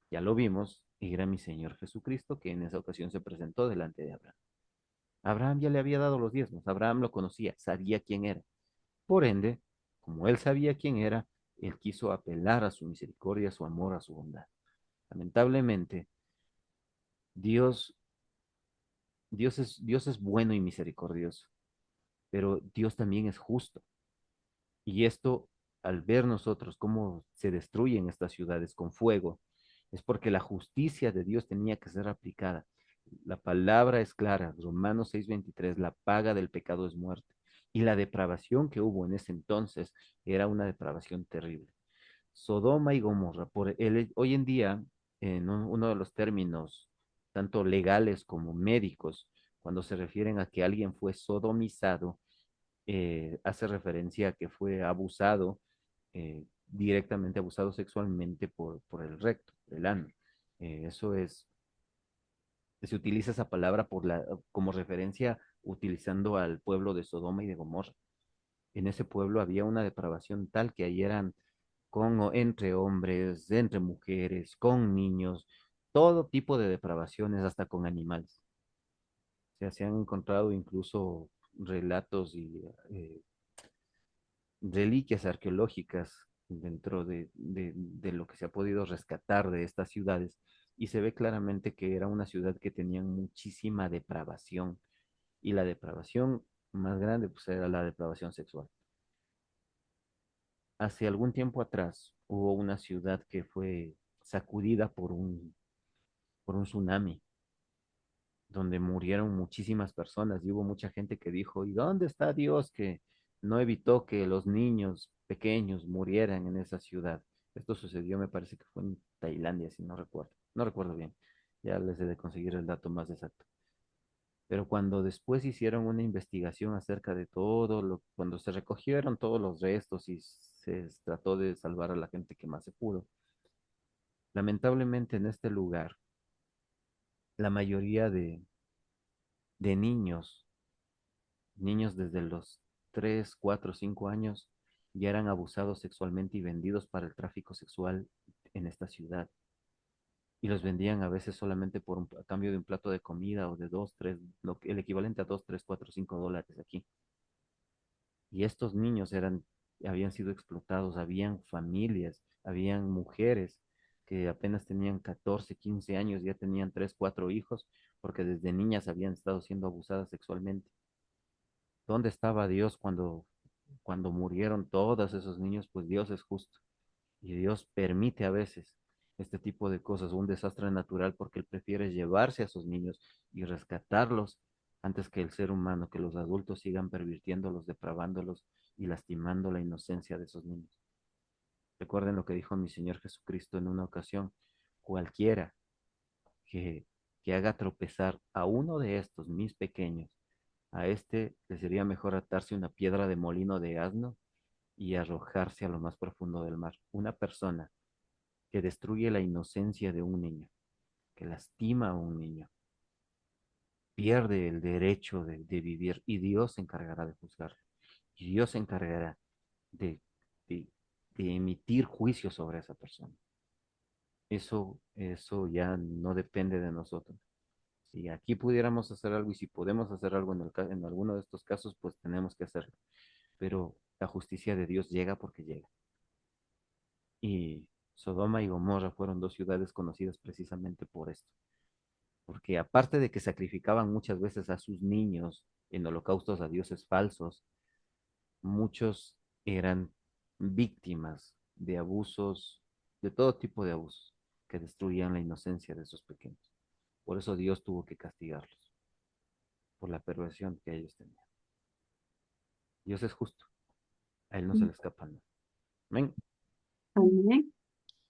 ya lo vimos, era mi Señor Jesucristo, que en esa ocasión se presentó delante de Abraham. Abraham ya le había dado los diezmos, Abraham lo conocía, sabía quién era. Por ende, como él sabía quién era, él quiso apelar a su misericordia, a su amor, a su bondad. Lamentablemente, Dios, Dios es bueno y misericordioso, pero Dios también es justo. Y esto, al ver nosotros cómo se destruyen estas ciudades con fuego, es porque la justicia de Dios tenía que ser aplicada. La palabra es clara, Romanos 6:23, la paga del pecado es muerte. Y la depravación que hubo en ese entonces era una depravación terrible. Sodoma y Gomorra, hoy en día, en uno de los términos, tanto legales como médicos, cuando se refieren a que alguien fue sodomizado, hace referencia a que fue abusado, directamente abusado sexualmente por el recto, el ano. Eso es, se utiliza esa palabra como referencia utilizando al pueblo de Sodoma y de Gomorra. En ese pueblo había una depravación tal que ahí eran entre hombres, entre mujeres, con niños, todo tipo de depravaciones, hasta con animales. O sea, se han encontrado incluso relatos y reliquias arqueológicas dentro de lo que se ha podido rescatar de estas ciudades y se ve claramente que era una ciudad que tenía muchísima depravación y la depravación más grande pues era la depravación sexual. Hace algún tiempo atrás hubo una ciudad que fue sacudida por un tsunami donde murieron muchísimas personas y hubo mucha gente que dijo, ¿y dónde está Dios que no evitó que los niños pequeños murieran en esa ciudad? Esto sucedió, me parece que fue en Tailandia, si no recuerdo. no recuerdo bien, ya les he de conseguir el dato más exacto. Pero cuando después hicieron una investigación acerca de todo, cuando se recogieron todos los restos y se trató de salvar a la gente que más se pudo, lamentablemente en este lugar, la mayoría de niños desde los 3 4 5 años, ya eran abusados sexualmente y vendidos para el tráfico sexual en esta ciudad. Y los vendían a veces solamente a cambio de un plato de comida o de 2 3 el equivalente a 2 3 4 5 dólares aquí. Y estos niños habían sido explotados, habían familias, habían mujeres que apenas tenían 14 15 años, ya tenían 3 4 hijos, porque desde niñas habían estado siendo abusadas sexualmente. ¿Dónde estaba Dios cuando murieron todos esos niños? Pues Dios es justo y Dios permite a veces este tipo de cosas, un desastre natural, porque Él prefiere llevarse a esos niños y rescatarlos antes que el ser humano, que los adultos sigan pervirtiéndolos, depravándolos y lastimando la inocencia de esos niños. Recuerden lo que dijo mi Señor Jesucristo en una ocasión: cualquiera que, que haga tropezar a uno de estos, mis pequeños, a este le sería mejor atarse una piedra de molino de asno y arrojarse a lo más profundo del mar. Una persona que destruye la inocencia de un niño, que lastima a un niño, pierde el derecho de vivir y Dios se encargará de juzgarlo. Y Dios se encargará de, de, de emitir juicio sobre esa persona. Eso ya no depende de nosotros. Si aquí pudiéramos hacer algo y si podemos hacer algo en alguno de estos casos, pues tenemos que hacerlo. Pero la justicia de Dios llega porque llega. Y Sodoma y Gomorra fueron dos ciudades conocidas precisamente por esto. Porque aparte de que sacrificaban muchas veces a sus niños en holocaustos a dioses falsos, muchos eran víctimas de abusos, de todo tipo de abusos, que destruían la inocencia de esos pequeños. Por eso Dios tuvo que castigarlos, por la perversión que ellos tenían. Dios es justo, a Él no se le escapa nada. Amén. Amén.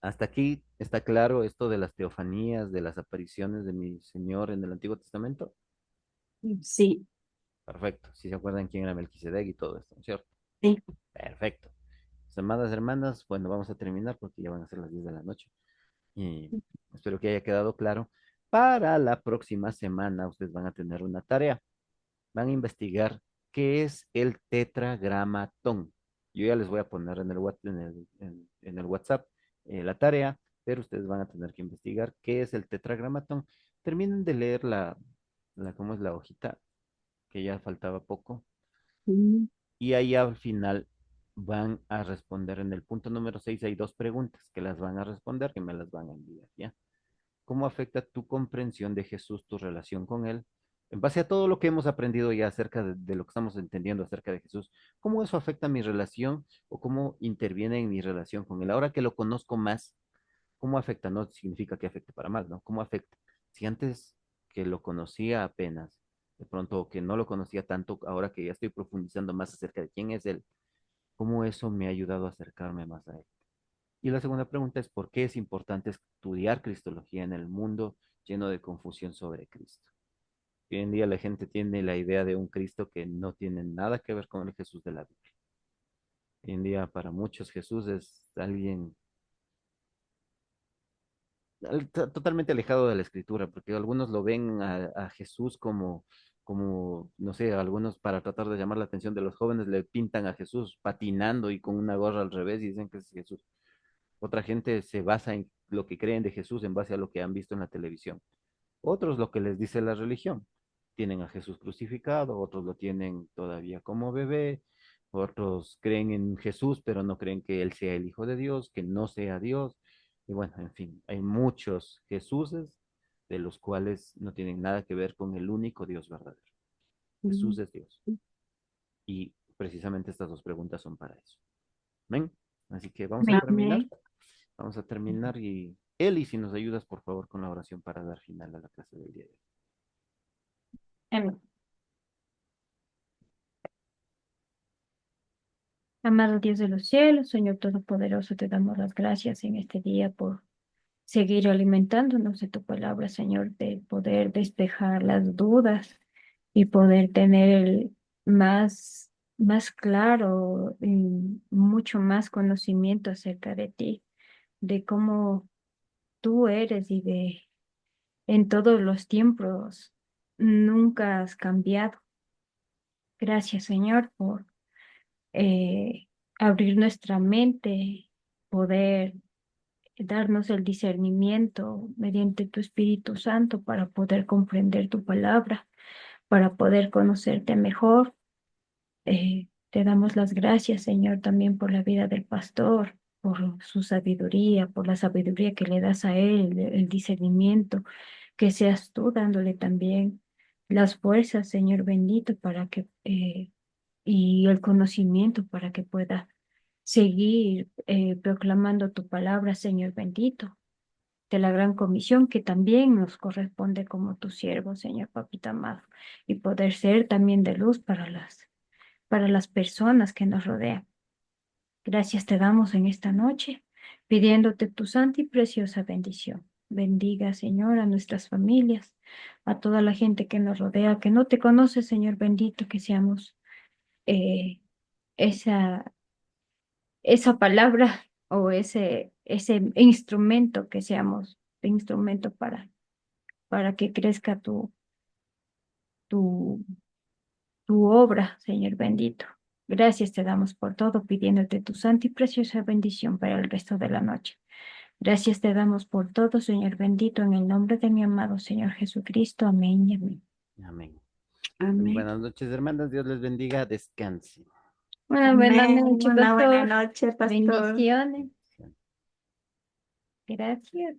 Hasta aquí está claro esto de las teofanías, de las apariciones de mi Señor en el Antiguo Testamento. Sí, Perfecto. Si se acuerdan quién era Melquisedec y todo esto, ¿no es cierto? sí. Perfecto. Pues, amadas hermanas, bueno, vamos a terminar porque ya van a ser las 10 de la noche. Y espero que haya quedado claro. Para la próxima semana, ustedes van a tener una tarea. Van a investigar qué es el tetragramatón. Yo ya les voy a poner en el WhatsApp la tarea, pero ustedes van a tener que investigar qué es el tetragramatón. Terminen de leer ¿cómo es la hojita? Que ya faltaba poco. Mm, Y ahí al final van a responder en el punto número 6. Hay dos preguntas que las van a responder, que me las van a enviar, ¿ya? ¿Cómo afecta tu comprensión de Jesús, tu relación con Él? En base a todo lo que hemos aprendido ya acerca de lo que estamos entendiendo acerca de Jesús, ¿cómo eso afecta mi relación o cómo interviene en mi relación con Él? Ahora que lo conozco más, ¿cómo afecta? No significa que afecte para mal, ¿no? ¿Cómo afecta? Si antes que lo conocía apenas, de pronto que no lo conocía tanto, ahora que ya estoy profundizando más acerca de quién es Él, ¿cómo eso me ha ayudado a acercarme más a Él? Y la segunda pregunta es, ¿por qué es importante estudiar Cristología en el mundo lleno de confusión sobre Cristo? Hoy en día la gente tiene la idea de un Cristo que no tiene nada que ver con el Jesús de la Biblia. Hoy en día para muchos Jesús es alguien totalmente alejado de la Escritura, porque algunos lo ven a Jesús como, no sé, algunos para tratar de llamar la atención de los jóvenes le pintan a Jesús patinando y con una gorra al revés y dicen que es Jesús. Otra gente se basa en lo que creen de Jesús en base a lo que han visto en la televisión. Otros lo que les dice la religión. Tienen a Jesús crucificado, otros lo tienen todavía como bebé, otros creen en Jesús, pero no creen que Él sea el Hijo de Dios, que no sea Dios. Y bueno, en fin, hay muchos Jesuses de los cuales no tienen nada que ver con el único Dios verdadero. mm, Jesús es Dios. Y precisamente estas dos preguntas son para eso. ¿Ven? Así que vamos a terminar. amén. Vamos a terminar y Eli, si nos ayudas, por favor, con la oración para dar final a la clase del día de hoy. Amén. Amado Dios de los cielos, Señor Todopoderoso, te damos las gracias en este día por seguir alimentándonos de tu palabra, Señor, de poder despejar las dudas y poder tener más claro y mucho más conocimiento acerca de ti, de cómo tú eres y de en todos los tiempos nunca has cambiado. Gracias, Señor, por eh, abrir nuestra mente, poder darnos el discernimiento mediante tu Espíritu Santo para poder comprender tu palabra, para poder conocerte mejor. Te damos las gracias, Señor, también por la vida del pastor, por su sabiduría, por la sabiduría que le das a él, el discernimiento, que seas tú dándole también las fuerzas, Señor bendito, para que y el conocimiento para que pueda seguir proclamando tu palabra, Señor bendito, de la gran comisión que también nos corresponde como tu siervo, Señor papito amado, y poder ser también de luz para las personas que nos rodean. Gracias te damos en esta noche, pidiéndote tu santa y preciosa bendición. Bendiga, Señor, a nuestras familias, a toda la gente que nos rodea, que no te conoce, Señor bendito, que seamos eh, esa esa palabra o ese instrumento que seamos, de instrumento para que crezca tu, tu obra, Señor bendito. Gracias te damos por todo, pidiéndote tu santa y preciosa bendición para el resto de la noche. Gracias te damos por todo, Señor bendito, en el nombre de mi amado Señor Jesucristo. Amén y amén. Amén. Amén. Buenas noches, hermanas. Dios les bendiga. Descansen. Buenas Amén. noches, Una buena pastor. noche, pastor. Bendiciones. Gracias.